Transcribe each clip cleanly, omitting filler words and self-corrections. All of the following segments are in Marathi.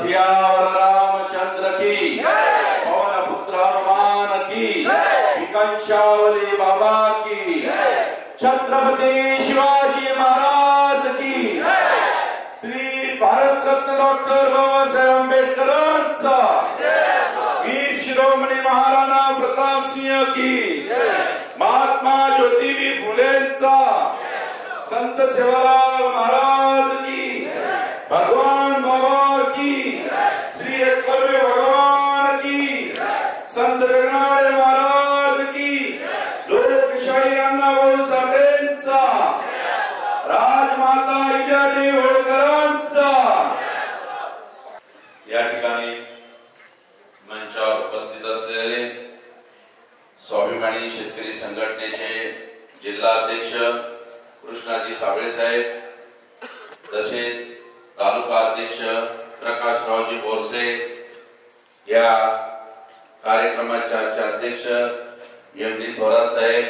सियावर रामचंद्र की पवन पुत्र हनुमान की कंशावली बाबा की छत्रपति शिवाजी महाराज की श्री भारत रत्न डॉक्टर बाबासाहेब आंबेडकरांचा वीर शिरोमणी महाराणा प्रताप सिंह की महात्मा ज्योतिबी फुलेंचा संत सेवालाल महाराज की भगवान बाबा की श्री एकलव्य भगवान की संत जगन्नाथ महाराज की लोकशाही अण्णाभाऊ साठेंचा राजमाता अहिल्यादेवी होळकरांचा या ठिकाणी मंचावर उपस्थित असलेले स्वाभिमानी शेतकरी संघटनेचे जिल्हा अध्यक्ष कृष्णाजी साबळे साहेब, तसेच तालुका अध्यक्ष प्रकाशरावजी बोरसे, या कार्यक्रमाचे आजचे अध्यक्ष एम.डी. थोरात साहेब,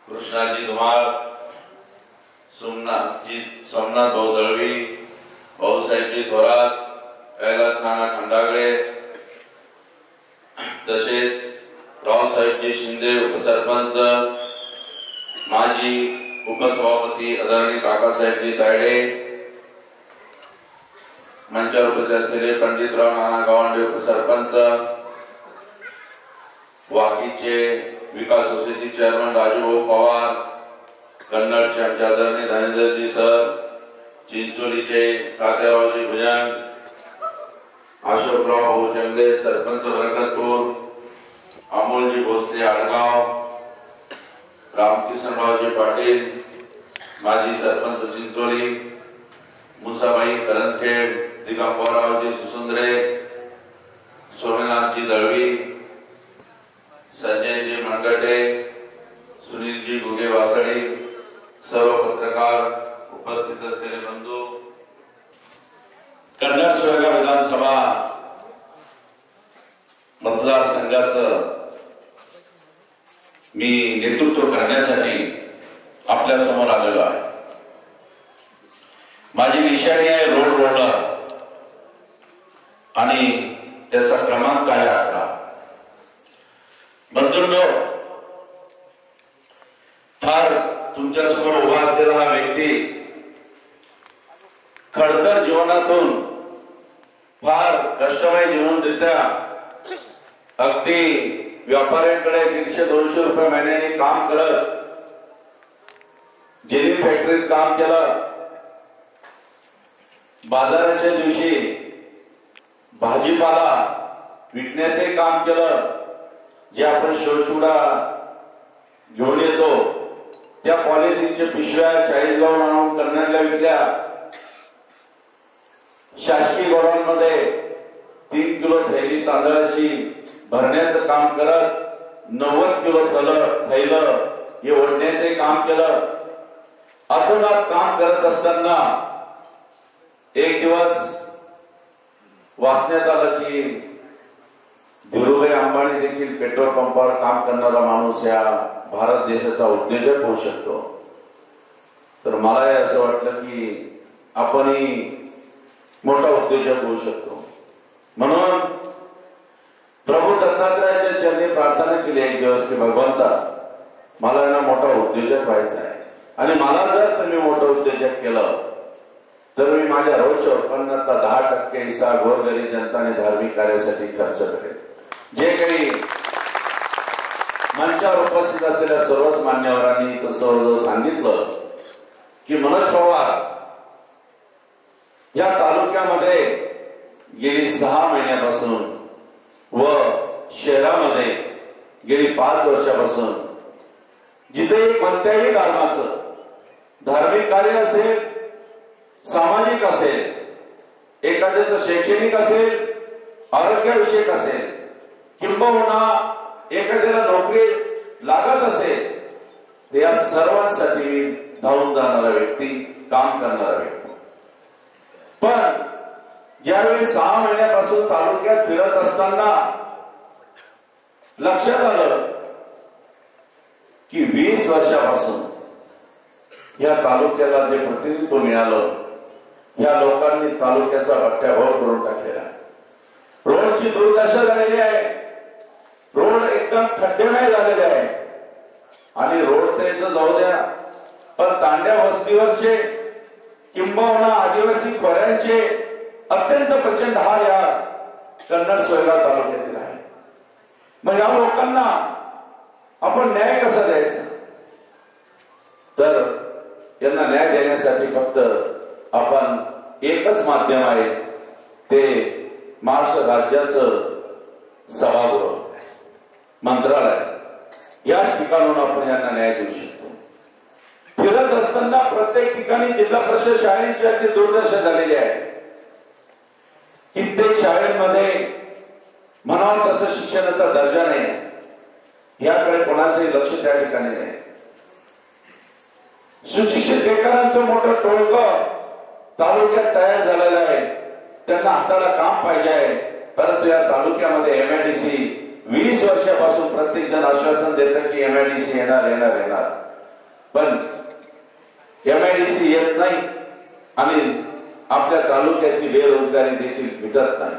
कृष्णाजी धुमाळ, सोमनाथ भाऊ दळवी, भाऊसाहेबजी थोरात, कैलास नाना खंडागळे, तसेच रावसाहेबजी शिंदे उपसरपंच, माजी उपसभापती आदरणीय काकासाहेबजी तायडे, मंचावर उपस्थित असलेले पंडितराव नाना गावंडे उपसरपंच, वाकीचे विकास सोसायटी चेअरमन राजूभाऊ पवार, कन्नडचे आमचे आदरणीय धनेंद्रजी सर, चिंचोलीचे तात्यारावजी भुजंग, अशोकराव भाऊ जंगले सरपंच बरकतपूर, अमोलजी भोसले आडगाव, रामकिशनरावजी पाटील माजी सरपंच चिंचोली, मुसाबाई करंजखेड, दिगंबररावजी सुसुंद्रे, सोमनाथजी दळवी, संजयजी मनगटे, सुनीलजी गुगे वासळी, सर्व पत्रकार, उपस्थित असलेले बंधू, कन्नड सोयगाव विधानसभा मतदारसंघाचं मी नेतृत्व करण्यासाठी आपल्या समोर आलेलो आहे। माझी निशाणी आहे रोड रोलर आणि त्याचा क्रमांक आहे 11। बंधूंनो, फार तुमच्या समोर उभा असलेला हा व्यक्ती खडतर जीवनातून फार कष्टमय जीवनरित्या अगदी व्यापाऱ्यांकडे 150-200 रुपये महिन्याने काम करत जेली फॅक्टरीत काम केलं, बाजाराच्या दिवशी भाजीपाला विकण्याचे काम केलं, जे आपण शिवचुडा घेऊन येतो त्या पॉलिथिनच्या पिशव्या 40 गावून आणून कन्नडला विकल्या, शासकीय गोडाऊनमध्ये 3 किलो थैली तांदळाची भरण्याचं काम करत 90 किलो थैलं हे ओढण्याचे काम केलं। अतोनात काम करत असताना एक दिवस वाचण्यात आलं की धीरूभाई अंबानी देखील पेट्रोल पंपावर काम करणारा माणूस या भारत देशाचा उद्योजक होऊ शकतो। तर मला असं वाटलं की आपणही मोठा उद्योजक होऊ शकतो, म्हणून प्रभू दत्तात्रयाच्या चरणी प्रार्थना केली एक दिवस की भगवंता, मला ना मोठा उद्योजक व्हायचा आहे आणि मला जर तुम्ही मोठा उद्योजक केलं तर मी माझ्या रोजच्या उत्पन्नाचा 10% हिस्सा गोरगरीब जनता आणि धार्मिक कार्यासाठी खर्च करेन। जे काही मंचावर उपस्थित असलेल्या सर्वच मान्यवरांनी तसं सांगितलं की मनोज पवार या तालुक्यामध्ये गेली 6 महिन्यापासून व शहरामध्ये गेली 5 वर्षापासून जिथे कोणत्याही धर्माचं धार्मिक कार्य असेल, सामाजिक असेल, एखाद्याचं शैक्षणिक असेल, आरोग्यविषयक असेल, किंबहुना एखाद्याला नोकरी लागत असेल, या सर्वांसाठी धावून जाणारा व्यक्ती, काम करणारा व्यक्ती। पण ज्यावेळी 6 महिन्यापासून तालुक्यात फिरत असताना लक्षात आलं की 20 वर्षापासून या तालुक्याला जे प्रतिनिधित्व मिळालं या लोकांनी तालुक्याचा बट्ट्याबोळ करून टाकलेला. रोडची दुर्दशा झालेली आहे. रोड एकदम खड्डेमय झालेले आहे. आणि रोड ते जाऊ द्या, पण तांड्या वस्तीवरचे किंबहुना आदिवासी खोऱ्यांचे अत्यंत प्रचंड हाल या कन्नड सोयगाव तालुक्यातील आहे. मग या लोकांना आपण न्याय कसा द्यायचा? तर यांना न्याय देण्यासाठी फक्त आपण एकच माध्यम आहे, ते महाराष्ट्र राज्याचं सभागृह, मंत्रालय, याच ठिकाणून आपण यांना न्याय देऊ शकतो. फिरत असताना प्रत्येक ठिकाणी जिल्हा परिषद शाळेंची अगदी दुर्दशा झालेली आहे. कित्येक शाळेमध्ये म्हणावं तसं शिक्षणाचा दर्जा नाही, याकडे कोणाचंही लक्ष त्या ठिकाणी नाही. सुशिक्षित बेकारांचं मोठं टोळकं तालुक्यात तयार झालेलं आहे. त्यांना हाताला काम पाहिजे आहे, परंतु या तालुक्यामध्ये MIDC 20 वर्षापासून प्रत्येक जण आश्वासन देतं की MIDC येणार येणार येणार, पण MIDC येत नाही आणि आपल्या तालुक्याची बेरोजगारी देखील मिटत नाही.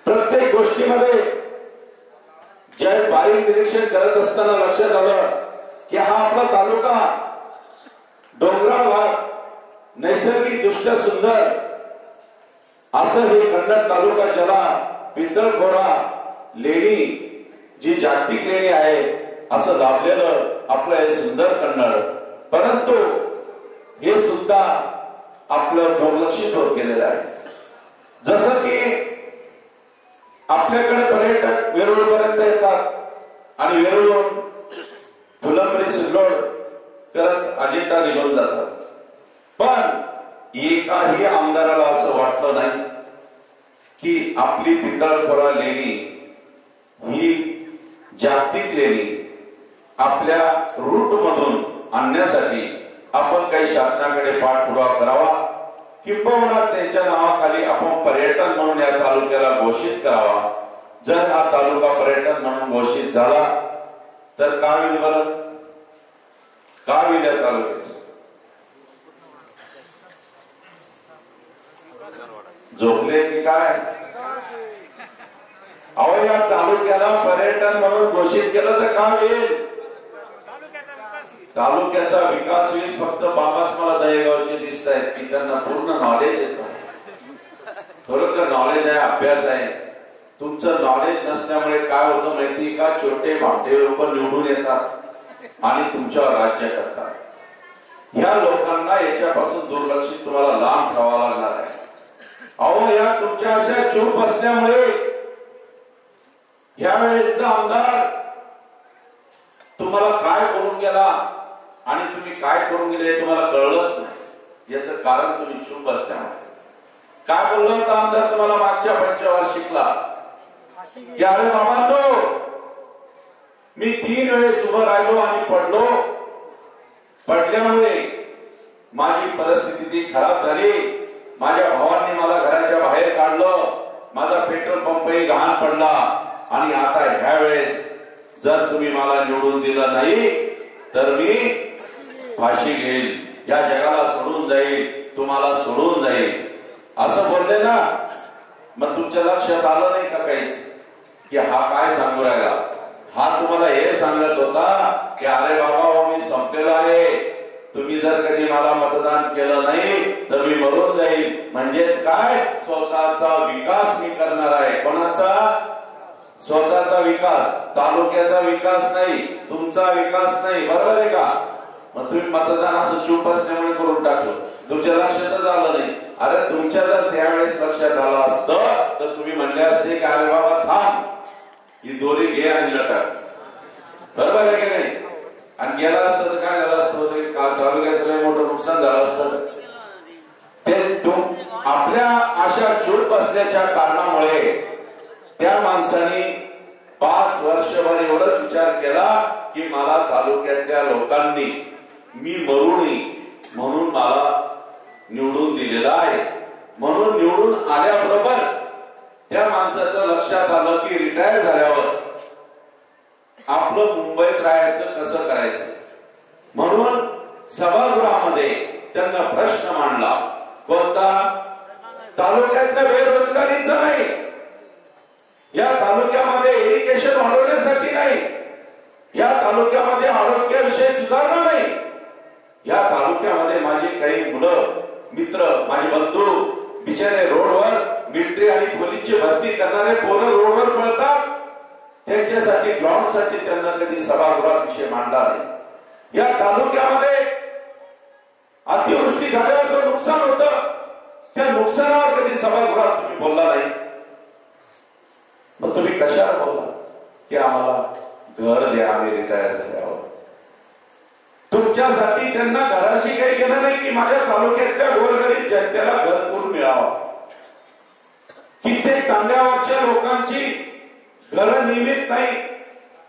प्रत्येक गोष्टीमध्ये जे बारीक निरीक्षण करत असताना लक्षात आलं की हा आपला तालुका डोंगराळ भाग, नैसर्गिक दृष्ट्या सुंदर असं हे कन्नड तालुका, ज्याला पितळखोरा लेणी, जी जागतिक लेणी आहे असं दाबलेलं आपलं हे सुंदर कन्नड, परंतु हे सुद्धा आपलं दुर्लक्षित होत गेलेलं आहे. जसं की आपल्याकडे पर्यटक वेरूळ पर्यंत येतात आणि वेरूळहून फुलंब्री सिल्लोड करत अजिंठा निघून जातात, पण एकाही आमदाराला असं वाटलं नाही की आपली पितळखोरा लेणी ही जागतिक लेणी आपल्या रूट मधून आणण्यासाठी आपण काही शासनाकडे पाठपुरावा करावा, किंबहुना त्यांच्या नावाखाली आपण पर्यटन म्हणून या तालुक्याला घोषित करावा. जर हा तालुका पर्यटन म्हणून घोषित झाला तर का होईल बरं? का होईल या तालुक्याचं? झोपले की काय? अहो, या तालुक्याला पर्यटन म्हणून घोषित केलं तर का होईल? तालुक्याचा विकास होईल. फक्त बाबाच मला दहेगावचे दिसत आहेत की त्यांना पूर्ण नॉलेज आहे, खरोखर नॉलेज आहे, अभ्यास आहे. तुमचं नॉलेज नसल्यामुळे काय होतं माहिती का? छोटे मोठे लोक निवडून येतात आणि तुमच्यावर राज्य करतात. या लोकांना याच्यापासून दुर्लक्षित तुम्हाला लांब ठेवावं लागणार आहे. अहो, या तुमच्या अशा चूप बसल्यामुळे यावेळेचा आमदार तुम्हाला काय करून गेला आणि तुम्ही काय करून गेले तुम्हाला कळलंच नाही. याचं कारण तुम्ही चूप बसल्यामुळे. काय बोललो होता आमदार तुम्हाला मागच्या पंचवार्षिकला? की अरे बाबांनो, मी 3 वेळेस उभं राहिलो आणि पडलो. पडल्यामुळे माझी परिस्थिती ती खराब झाली. माझ्या भावांनी मला घराच्या बाहेर काढलं. माझा पेट्रोल पंपही गहाण पडला. आणि आता ह्या वेळेस जर तुम्ही मला निवडून दिलं नाही तर मी फाशी घेईल, या जगाला सोडून जाईल, तुम्हाला सोडून जाईल, असं बोलले ना. मग तुमच्या लक्षात आलं नाही का काहीच की हा काय सांगू राहिला? हा तुम्हाला हे सांगत होता की अरे बाबा, मी संपलेला आहे, तुम्ही जर कधी मला मतदान केलं नाही तर मी मरून जाईल. म्हणजेच काय? स्वतःचा विकास मी करणार आहे. कोणाचा? स्वतःचा विकास, तालुक्याचा विकास नाही, तुमचा विकास नाही. बरोबर आहे का? मग तुम्ही मतदान असं चूप असल्यामुळे करून टाकलं, तुमच्या लक्षातच आलं नाही. अरे तुमच्या जर त्यावेळेस लक्षात आलं असतं तर तुम्ही म्हणले असते की अरे बाबा थांब, ही दोरी घे आणि लटक. बरोबर आहे की नाही? आणि गेला असतं तर काय झालं असतं? तालुक्याचं लय मोठं नुकसान झालं असतं. ते आपल्या अशा चूप असल्याच्या कारणामुळे त्या माणसाने 5 वर्षभर एवढाच विचार केला की मला तालुक्यातल्या लोकांनी मी मरू नये म्हणून मला निवडून दिलेला आहे. म्हणून निवडून आल्याबरोबर त्या माणसाचं लक्षात आलं की रिटायर झाल्यावर आपलं मुंबईत राहायचं कसं करायचं. म्हणून सभागृहामध्ये त्यांना प्रश्न मांडला कोणता? तालुक्यातल्या बेरोजगारीचा नाही, या तालुक्यामध्ये इरिगेशन वाढवण्यासाठी नाही, या तालुक्यामध्ये आरोग्याविषयी सुधारणा नाही, या तालुक्यामध्ये माझे काही मुलं मित्र माझे बंधू बिचारे रोडवर मिलिटरी आणि पोलीसची भरती करणारे पोरं रोडवर पळतात, त्यांच्यासाठी ग्राउंडसाठी त्यांना कधी सभागृहात विषय मांडला नाही। या तालुक्यामध्ये अतिवृष्टी झाल्यावर जो नुकसान होतं त्या नुकसानावर कधी सभागृहात तुम्ही बोलला नाही। मग तुम्ही कशावर बोलला की आम्हाला घर द्या आम्ही रिटायर झाल्यावर? तुमच्यासाठी त्यांना घराशी काही घेणं नाही की माझ्या तालुक्यातल्या गोरगरीब जनतेला घरकुल मिळावं। कित्येक तांड्यावरच्या लोकांची घरं नियमित नाही,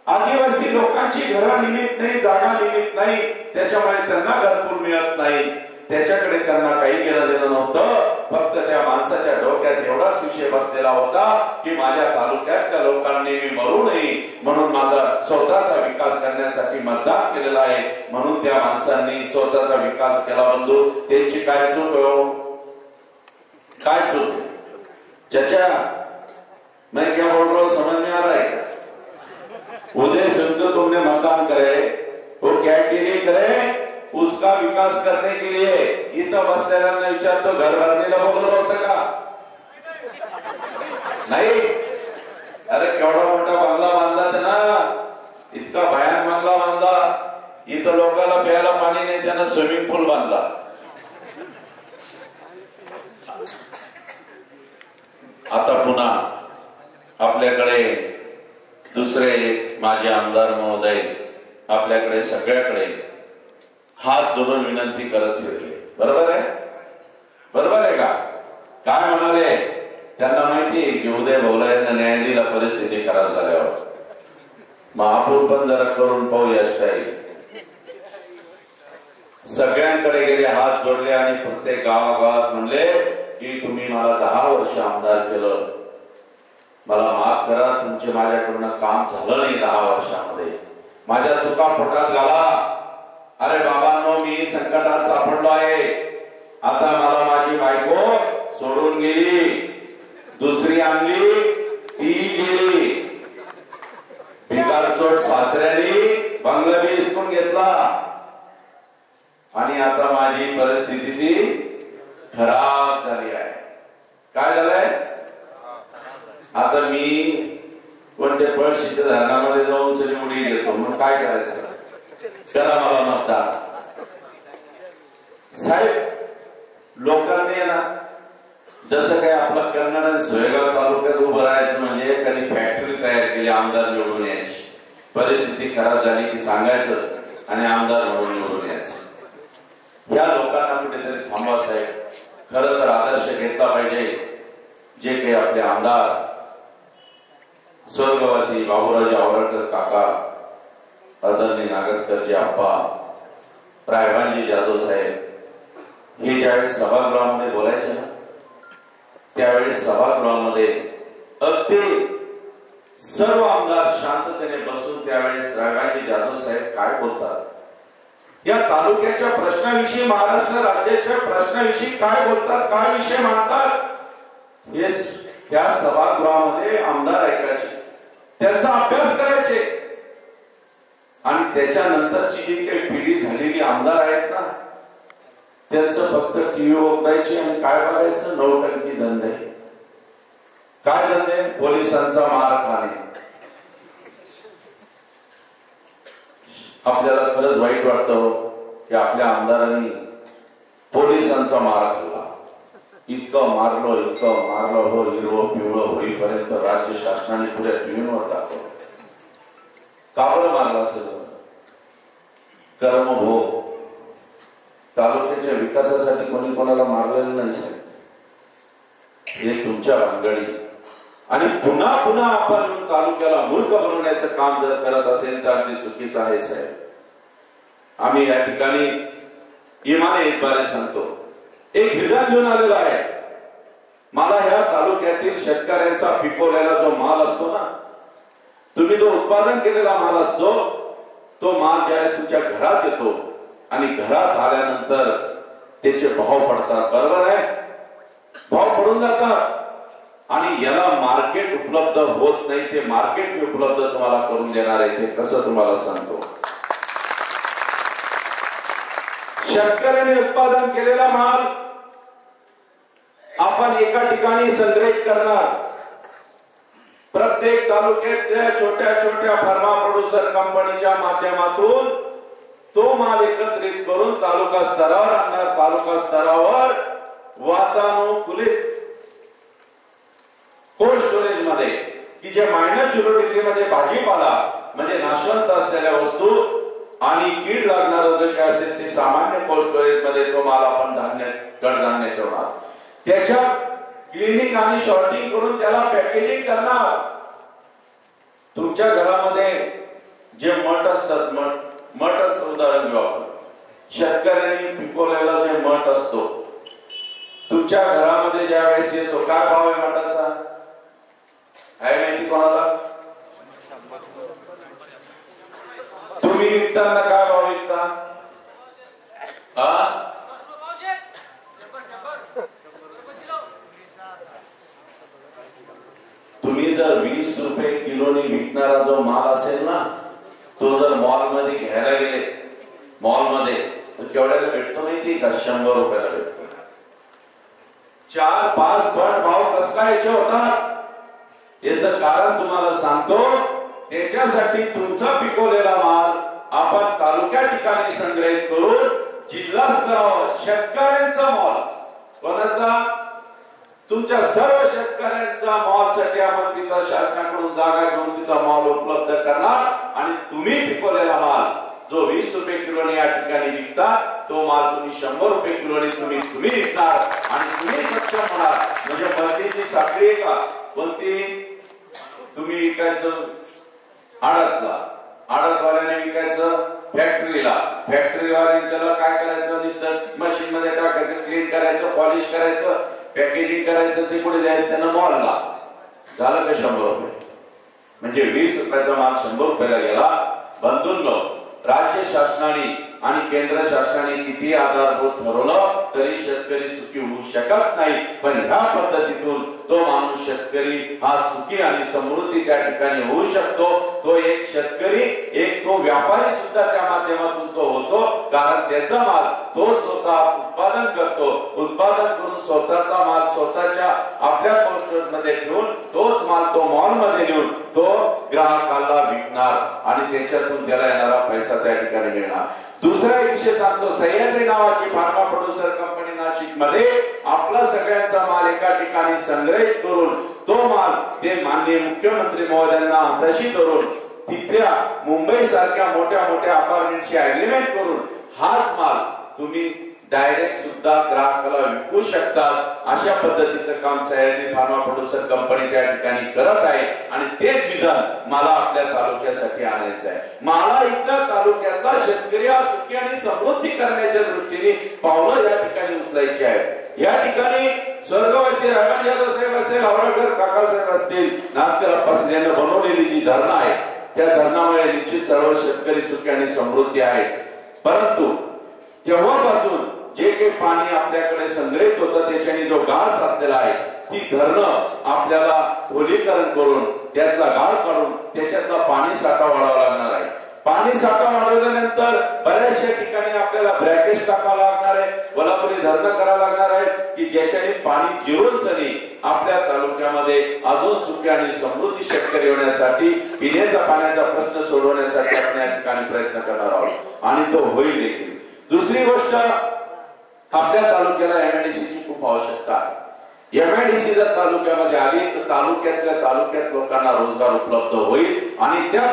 आदिवासी लोकांची घरं नियमित नाही, जागा नियमित नाही, त्याच्यामुळे त्यांना घरकुल मिळत नाही। त्याच्याकडे त्यांना काही घेणं देणं नव्हतं, फक्त त्या माणसाच्या डोक्यात एवढाच विषय बसलेला होता की माझ्या तालुक्यातल्या लोकांनी मी मरू नये म्हणून माझा स्वतःचा विकास करण्यासाठी मतदान केलेला आहे, म्हणून त्या माणसांनी स्वतःचा विकास केला। बंधू, त्यांची काय चूक हो? काय चूक? चाचा मैं क्या बोल रहा हूं समझ में आ रहा है क्या? उदय सिंह को तुमने मतदान करे, वो क्या के लिए करे? उसका विकास करने के लिए। इथं बसलेल्यांना विचारतो घर भरणीला बोलवलं होतं का? नाही। अरे केवढा मोठा बंगला बांधला त्यांना, इतका भयान बंगला बांधला, इथं लोकांना प्यायला पाणी नाही, त्यांना स्विमिंग पूल बांधला। आता पुन्हा आपल्याकडे दुसरे माझे आमदार महोदय आपल्याकडे सगळ्याकडे हात जोडून विनंती करत होते, बरोबर आहे? बरोबर आहे का? काय म्हणाले? त्यांना माहिती की उदय भाऊला न्याय दिला परिस्थिती खराब झाल्यावर, मग आपण पण जरा करून पाहूया स्टाईल। सगळ्यांकडे गेले, हात जोडले आणि प्रत्येक गावागावात म्हणले की तुम्ही मला 10 वर्ष आमदार केलं, मला माफ करा, तुमचे माझ्याकडून काम झालं नाही 10 वर्षामध्ये, माझ्या चुका पोटात घाला। अरे बाबांनो, मी संकटात सापडलो आहे, आता मला माझी बायको सोडून गेली, दुसरी आणली, ती गेली, बिगारचोट सासऱ्याने बंगला बी हिसकून घेतला आणि आता माझी परिस्थिती ती खराब झाली आहे। काय झालंय? आता मी कोणत्या पळशीच्या धरणामध्ये जाऊन सगळी उडी घेतो, मग काय करायचं? करा मला मतदान। साहेब, लोकांनी ना जसं काही आपला कन्नड आणि सोयगाव तालुक्यात उभं राहायचं म्हणजे एखादी फॅक्टरी तयार केली आमदार निवडून यायची, परिस्थिती खराब झाली की सांगायचं आणि आमदार म्हणून निवडून यायचं। या लोकांना कुठेतरी थांबवा साहेब, खरं तर आदर्श घेतला पाहिजे। जे काही आपले आमदार स्वर्गवासी बाबूराजे आवळकर काका, आदरणीय नागतकरजी आप्पा, रायबानजी जाधव साहेब, हे ज्यावेळेस सभागृहामध्ये बोलायचे ना, त्यावेळेस सभागृहामध्ये अगदी सर्व आमदार शांततेने बसून त्यावेळेस रायबानजी जाधव साहेब काय बोलतात, या तालुक्याच्या प्रश्नाविषयी, महाराष्ट्र राज्याच्या प्रश्नाविषयी काय बोलतात, काय विषय मांडतात, हे त्या सभागृहामध्ये आमदार ऐकायचे, त्यांचा अभ्यास करायचे आणि त्याच्यानंतरची जी काही पिढी झालेली आमदार आहेत ना, त्यांचं फक्त टीव्ही उघडायची आणि काय बघायचं? नौटंकी धंदे। काय धंदे? पोलिसांचा मार खाणे। आपल्याला खरंच वाईट वाटतं की आपल्या आमदारांनी पोलिसांचा मार खाल्ला, इतकं मारलो हो, हिरवं पिवळं होईपर्यंत राज्य शासनाने पुऱ्या टीव्हीवर दाखवलं। का बरं मारला असेल? कर्मभोग। तालुक्याच्या विकासासाठी कोणी कोणाला मारलेलं नाही साहेब, हे तुमच्या भानगडी। आणि पुन्हा पुन्हा आपण तालुक्याला मूर्ख बनवण्याचं काम जर करत असेल तर अगदी चुकीचं आहे साहेब। आम्ही या ठिकाणी इमाने एक बारे सांगतो, एक विजन घेऊन आलेला आहे। मला ह्या तालुक्यातील शेतकऱ्यांचा पिकवलेला जो माल असतो ना, तुम्ही जो उत्पादन केलेला माल असतो, तो माल ज्यावेळेस तुमच्या घरात येतो आणि घरात आल्यानंतर त्याचे भाव पडतात, बरोबर आहे, भाव पडून जातात आणि याला मार्केट उपलब्ध होत नाही. ते मार्केट उपलब्ध तुम्हाला करून देणार आहे. ते कसं तुम्हाला सांगतो. शेतकऱ्यांनी उत्पादन केलेला माल आपण एका ठिकाणी संग्रहित करणार. प्रत्येक तालुक्यातल्या छोट्या छोट्या फार्मा प्रोड्युसर कंपनीच्या माध्यमातून तो माल एकत्रित करून तालुका स्तरावर आणणार. तालुका स्तरावर वातानुकूलित कोल्ड स्टोरेज मध्ये की जे -0 डिग्री मध्ये भाजीपाला म्हणजे नाशवंत असलेल्या वस्तू आणि कीड लागणार जे काय असेल ते सामान्य कोल्ड स्टोरेज मध्ये तो माल आपण धान्य कडधान्य ठेवणार. त्याच्या क्लिनिंग आणि शॉर्टिंग करून त्याला पॅकेजिंग करणार. तुमच्या घरामध्ये जे मठ असतात, मठच उदाहरण घेऊ आपण. शेतकऱ्यांनी पिकवलेला जे मठ असतो तुमच्या घरामध्ये ज्या वेळेस येतो, काय भाव आहे मठाचा आहे माहिती कोणाला? तुम्ही विकताना काय भाव विकता? तुम्ही जर 20 रुपये किलोने विकणारा जो माल असेल ना, तो जर मॉल मध्ये घ्यायला गेले मॉल मध्ये तर केवढ्याला भेटतो माहिती का? 100 रुपयाला भेटतो. 4-5 पट भाव कस काय होता? याचं कारण तुम्हाला सांगतो. त्याच्यासाठी तुमचा पिकवलेला माल आपण तालुक्या ठिकाणी संग्रहित करून जिल्हा स्तरावर शेतकऱ्यांचा माल, कोणाचा? तुमच्या सर्व शेतकऱ्यांचा मॉल साठी आपण तिथं शासनाकडून जागा घेऊन तिथं मॉल उपलब्ध करणार आणि तुम्ही पिकवलेला माल जो 20 रुपये किलोने या ठिकाणी विकता तो माल तुम्ही 100 रुपये किलोने तुम्ही विकणार आणि तुम्ही सक्षम होणार. म्हणजे मर्जीची साखळी आहे का? कोणती? तुम्ही विकायचं आडतला, आडतवाल्याने विकायचं फॅक्टरीला, फॅक्टरीवाल्याने त्याला काय करायचं? नुसतं मशीन मध्ये टाकायचं, क्लीन करायचं, पॉलिश करायचं, पॅकेजिंग करायचं, ते पुढे द्यायचं त्यांना मॉलला. झालं का 100 रुपये? म्हणजे 20 रुपयाचा माल 100 रुपयाला गेला. बंधूंनो, राज्य शासनाने आणि केंद्र शासनाने किती आधारभूत ठरवलं तरी शेतकरी सुखी होऊ शकत नाही. पण ह्या पद्धतीतून तो माणूस शेतकरी हा सुखी आणि समृद्धी त्या ठिकाणी होऊ शकतो. तो एक शेतकरी, एक तो व्यापारी सुद्धा त्या माध्यमातून तो होतो. कारण त्याचा माल तो स्वतः उत्पादन करतो. उत्पादन करून स्वतःचा माल स्वतःच्या आपल्या कोल्ड स्टोरेज मध्ये ठेवून तोच माल तो मॉल मध्ये नेऊन तो ग्राहकाला विकणार आणि त्याच्यातून त्याला येणारा पैसा त्या ठिकाणी मिळणार. दुसरा एक विषय सांगतो. सह्याद्री नावाची फार्मा प्रोड्युसर कंपनी नाशिक मध्ये आपला सगळ्यांचा माल एका ठिकाणी संग्रहित करून तो माल ते माननीय मुख्यमंत्री महोदयांना हाताशी धरून तिथल्या मुंबई सारख्या मोठ्या मोठ्या अपार्टमेंटशी अग्रीमेंट करून हाच माल तुम्ही डायरेक्ट सुद्धा ग्राहकाला विकू शकतात. अशा पद्धतीचं काम सह्याद्री फार्मा प्रोड्युसर कंपनी त्या ठिकाणी करत आहे आणि तेच विजन मला आपल्या तालुक्यासाठी आणायचं आहे. मला इथल्या तालुक्यातला शेतकरी हा सुखी आणि समृद्धी करण्याच्या दृष्टीने पावलं या ठिकाणी उचलायची आहे. या ठिकाणी स्वर्गवासी रामन यादव साहेब असेल, औरंगर काकासाहेब असतील, नाथकर अप्पासाहेब यांनी बनवलेली जी धरणं आहे त्या धरणामुळे निश्चित सर्व शेतकरी सुखी आणि समृद्धी आहे. परंतु तेव्हापासून जे काही पाणी आपल्याकडे संग्रहित होतं त्याच्याने जो गाळ साचलेला आहे ती धरणं आपल्याला खोलीकरण करून त्यातला गाळ काढून त्याच्यातला पाणी साठा वाढवावा लागणार आहे. पाणी साठा वाढवल्यानंतर बऱ्याचशा ठिकाणी आपल्याला ब्रॅकेज टाकावं लागणार आहे, कोल्हापुरी धरणं करावं लागणार आहे की ज्याच्याने पाणी जिरून सनी आपल्या तालुक्यामध्ये अजून सुखी आणि समृद्धी शेतकरी होण्यासाठी पिण्याचा पाण्याचा प्रश्न सोडवण्यासाठी आपण या ठिकाणी प्रयत्न करणार आहोत आणि तो होईल देखील. दुसरी गोष्ट, आपल्या तालुक्याला एमआयडीसी ची खूप आवश्यकता आहे. एमआयडीसी जर तालुक्यामध्ये आली तर तालुक्यात लोकांना रोजगार उपलब्ध होईल आणि त्या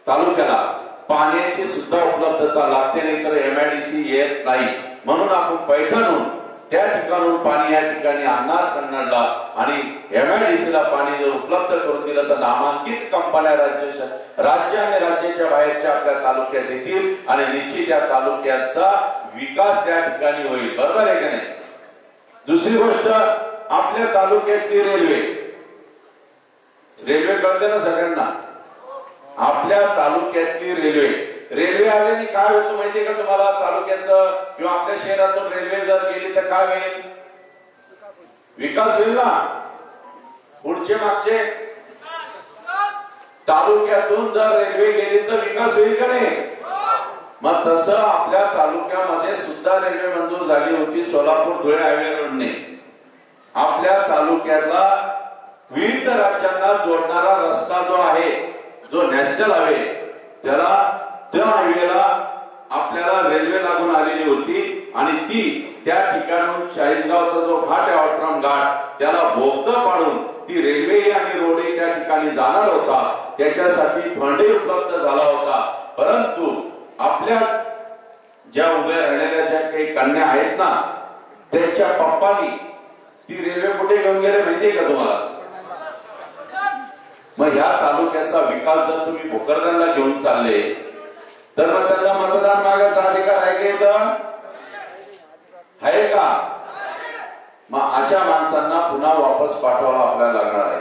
तालुक्याला पाण्याची सुद्धा उपलब्धता लागते, नाही तर एमआयडीसी येत नाही. म्हणून आपण पैठणहून त्या ठिकाणून पाणी या ठिकाणी आणणार कन्नडला आणि एमआयडीसी ला पाणी जर उपलब्ध करून दिलं तर नामांकित कंपन्या राज्य आणि राज्याच्या बाहेरच्या आपल्या तालुक्यात येतील आणि निश्चित या तालुक्याचा विकास त्या ठिकाणी होईल. बरोबर आहे का नाही? दुसरी गोष्ट, आपल्या तालुक्यातली रेल्वे कळते ना सगळ्यांना? आपल्या तालुक्यातली रेल्वे रेल्वे आल्याने काय होतं माहितीये का तुम्हाला? तालुक्याचं किंवा आपल्या शहरातून रेल्वे जर गेली तर काय होईल? विकास होईल ना. पुढचे मागचे तालुक्यातून जर रेल्वे गेली तर विकास होईल का नाही? मग तसं आपल्या तालुक्यामध्ये सुद्धा रेल्वे मंजूर झाली होती. सोलापूर धुळे हायवे रोडने आपल्या तालुक्याला विविध राज्यांना जोडणारा रस्ता जो आहे, जो नॅशनल हायवे, त्याला त्या हायवेला आपल्याला रेल्वे लागून आलेली होती आणि ती त्या ठिकाणून चाळीसगावचा जो घाट आहे, ऑट्रम घाट, त्याला बोगदा पाडून ती रेल्वे आणि रोडे त्या ठिकाणी जाणार होता. त्याच्यासाठी फंडही उपलब्ध झाला होता. परंतु आपल्या ज्या उभ्या राहिलेल्या ज्या काही कन्या आहेत ना, त्यांच्या पप्पांनी ती रेल्वे कुठे घेऊन गेले माहितीये का तुम्हाला? मग ह्या तालुक्याचा विकास जर तुम्ही भोकरदनला घेऊन चालले तर मग त्यांना मतदान मागायचा अधिकार आहे का? इथं आहे का? मग अशा माणसांना पुन्हा वापस पाठवायला आपल्याला लागणार आहे.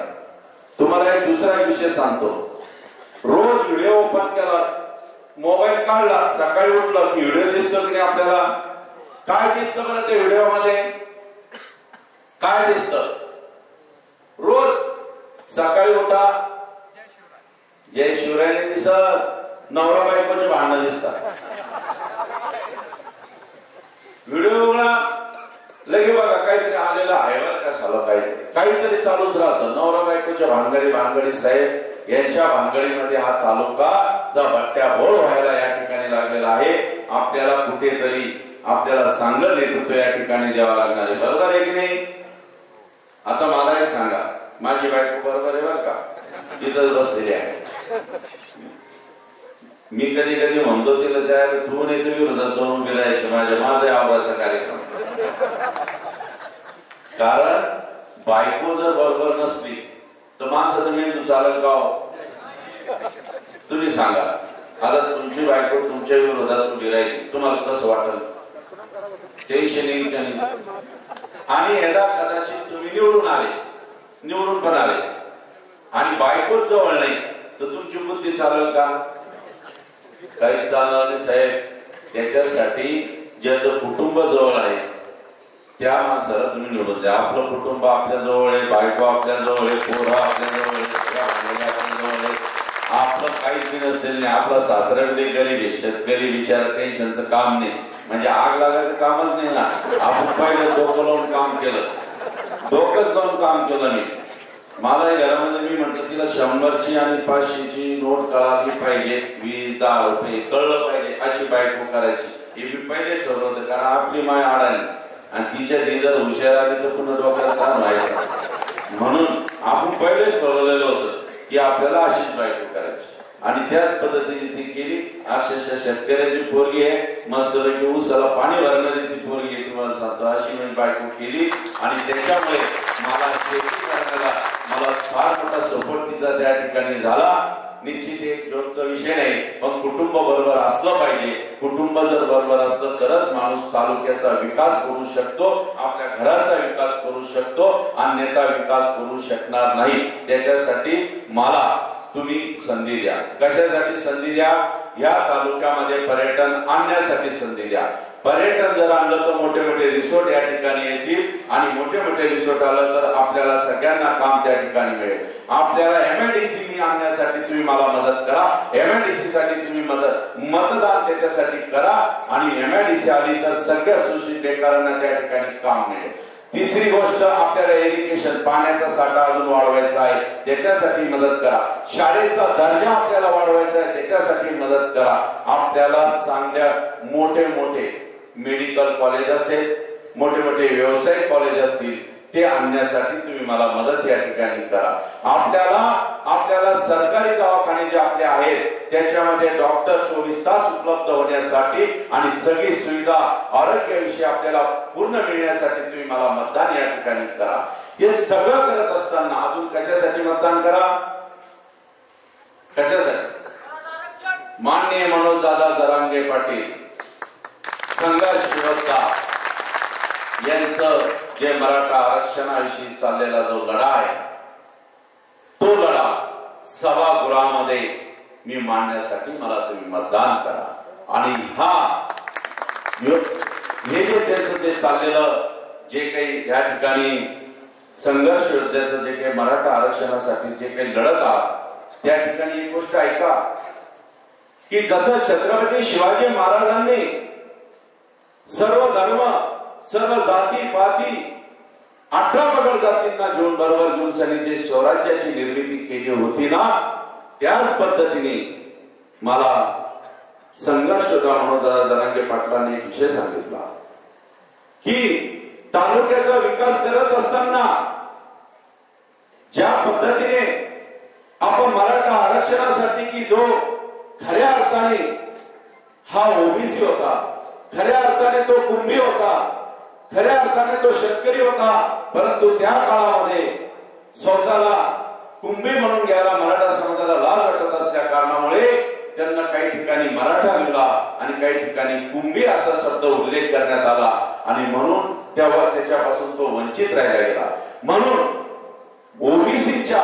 तुम्हाला एक दुसरा विषय सांगतो. रोज व्हिडिओ ओपन केला, मोबाईल काढला, सकाळी उठलं की व्हिडिओ दिसतो की नाही आपल्याला? काय दिसतं बरं त्या व्हिडिओ मध्ये? काय दिसतं? रोज सकाळी उठा, जय शिवरायने दिसत, नवरा बायकोचे भांडणं दिसतात. व्हिडिओ लगे बघा काहीतरी आलेलं आहे बरं का, झालं काहीतरी चालूच राहतं. नवरा बायकोच्या भानगडी साहेब यांच्या भानगडीमध्ये हा तालुकाचा बट्ट्याबोळ व्हायला या ठिकाणी लागलेला आहे. आपल्याला कुठेतरी आपल्याला चांगलं नेतृत्व या ठिकाणी द्यावं लागणार आहे. बरोबर आहे की नाही? आता मला एक सांगा, माझी बायको बरोबर आहे बरं का, तिथंच बसलेली आहे. मी कधी कधी म्हणतो तिला, जायला तू नाही तू विरोधात जाऊन फिरायचे माझा आवडाचा कार्यक्रम. कारण बायको जर बरोबर नसली तर माणसाचं मेंदू चालेल का? तुम्ही सांगा. आता तुमची बायको तुमच्या विरोधात उभी राहिली, तुम्हाला कसं वाटेल? टेन्शन येईल का नाही? आणि यदा कदाचित तुम्ही निवडून पण आले आणि बायकोच जवळ नाही तर तुमची बुद्धी चालेल का? काही चालणार नाही साहेब. त्याच्यासाठी ज्याचं कुटुंब जवळ आहे त्या माणसाला तुम्ही निवडून द्या. आपलं कुटुंब आपल्या जवळ आहे, बायको आपल्या जवळ आहे, पोरं आपल्या जवळ आहे, आपलं काहीच नसतील नाही. आपला सासऱ्याकडे गरीब आहे, शेतकरी विचार, टेन्शनचं काम नाही, म्हणजे आग लागायचं कामच नाही ना. आपण पहिले डोकं लावून काम केलं, डोकंच लावून काम केलं नाही. मला घरामध्ये मी म्हटलं तिला 100ची आणि 500ची नोट कळाली पाहिजे, 20-10 रुपये कळलं पाहिजे, अशी बायको करायची. हे मी पहिले ठरवलं होतं. कारण आपली माय आडाली आणि तिच्या ती जर हुशार आली तर पुन्हा डोक्याला ताण व्हायचा. म्हणून आपण पहिलेच ठरवलेलं होतं की आपल्याला अशीच बायको करायची आणि त्याच पद्धतीने ती केली. अक्षरशः शेतकऱ्याची पोरगी आहे, मस्तपैकी ऊसाला पाणी भरणारी ती पोरगी आहे. तुम्हाला सांगतो अशी मी बायको केली आणि त्याच्यामुळे मला शेती करण्याला मला फार मोठा सपोर्ट तिचा त्या ठिकाणी झाला. निश्चित एक जोडचा विषय नाही, पण कुटुंब बरोबर असलं पाहिजे. कुटुंब जर बरोबर असलं तरच माणूस तालुक्याचा विकास करू शकतो, आपल्या घराचा विकास करू शकतो, अन्यथा विकास करू शकणार नाही. त्याच्यासाठी मला तुम्ही संधी द्या. कशासाठी संधी द्या? या तालुक्यामध्ये पर्यटन आणण्यासाठी संधी द्या. पर्यटन जर आणलं तर मोठे मोठे रिसोर्ट या ठिकाणी येतील आणि मोठे मोठे रिसोर्ट आलं तर आपल्याला सगळ्यांना काम त्या ठिकाणी मिळेल. आपल्याला MIDC आणण्यासाठी तुम्ही मला मदत करा. MIDC साठी तुम्ही मतदान त्याच्यासाठी करा आणि MIDC आली तर सगळ्या शोषित बेकारांना त्या ठिकाणी काम मिळेल. तिसरी गोष्ट, आपल्याला इरिगेशन, पाण्याचा साठा अजून वाढवायचा आहे, त्याच्यासाठी मदत करा. शाळेचा दर्जा आपल्याला वाढवायचा आहे, त्याच्यासाठी मदत करा. आपल्याला चांगल्या मोठे मोठे मेडिकल कॉलेज असेल, मोठे मोठे व्यावसायिक कॉलेज असतील, ते आणण्यासाठी तुम्ही मला मदत या ठिकाणी करा. आपल्याला सरकारी दवाखाने जे आपले आहेत त्याच्यामध्ये डॉक्टर 24 तास उपलब्ध होण्यासाठी आणि सगळी सुविधा आरोग्याविषयी आपल्याला पूर्ण मिळण्यासाठी तुम्ही मला मतदान या ठिकाणी करा. हे सगळं करत असताना अजून कशासाठी मतदान करा? कशासाठी? माननीय मनोजदादा जरांगे पाटील संघर्ष योद्धा यांचं जे मराठा आरक्षणाविषयी चाललेला जो लढा आहे, तो लढा सभागृहामध्ये मी मांडण्यासाठी मला तुम्ही मतदान करा। आणि हे जे त्यांचं ते चाललेलं जे काही या ठिकाणी संघर्ष योद्ध्याचं जे काही मराठा आरक्षणासाठी जे काही लढत आहात त्या ठिकाणी एक गोष्ट ऐका की जसं छत्रपती शिवाजी महाराजांनी सर्व धर्म सर्व जाती पाती 18 पगड जातींना घेऊन बरोबर घेऊन सनी जे स्वराज्याची निर्मिती केली होती ना त्याच पद्धतीने मला संघर्ष योद्धा मनोज जरांगे पाटलांनी एक विषय सांगितला की तालुक्याचा विकास करत असताना ज्या पद्धतीने आपण मराठा आरक्षणासाठी की जो खऱ्या अर्थाने हा ओबीसी होता, खऱ्या अर्थाने तो कुंभी होता, खऱ्या अर्थाने तो शेतकरी होता, परंतु त्या काळामध्ये स्वतःला कुंभी म्हणून घ्यायला मराठा समाजाला लाज वाटत असल्या कारणामुळे त्यांना काही ठिकाणी मराठा लिहिला आणि काही ठिकाणी कुंभी असा शब्द उल्लेख करण्यात आला आणि म्हणून तेव्हा त्याच्यापासून तो वंचित राहिला गेला। म्हणून ओबीसीच्या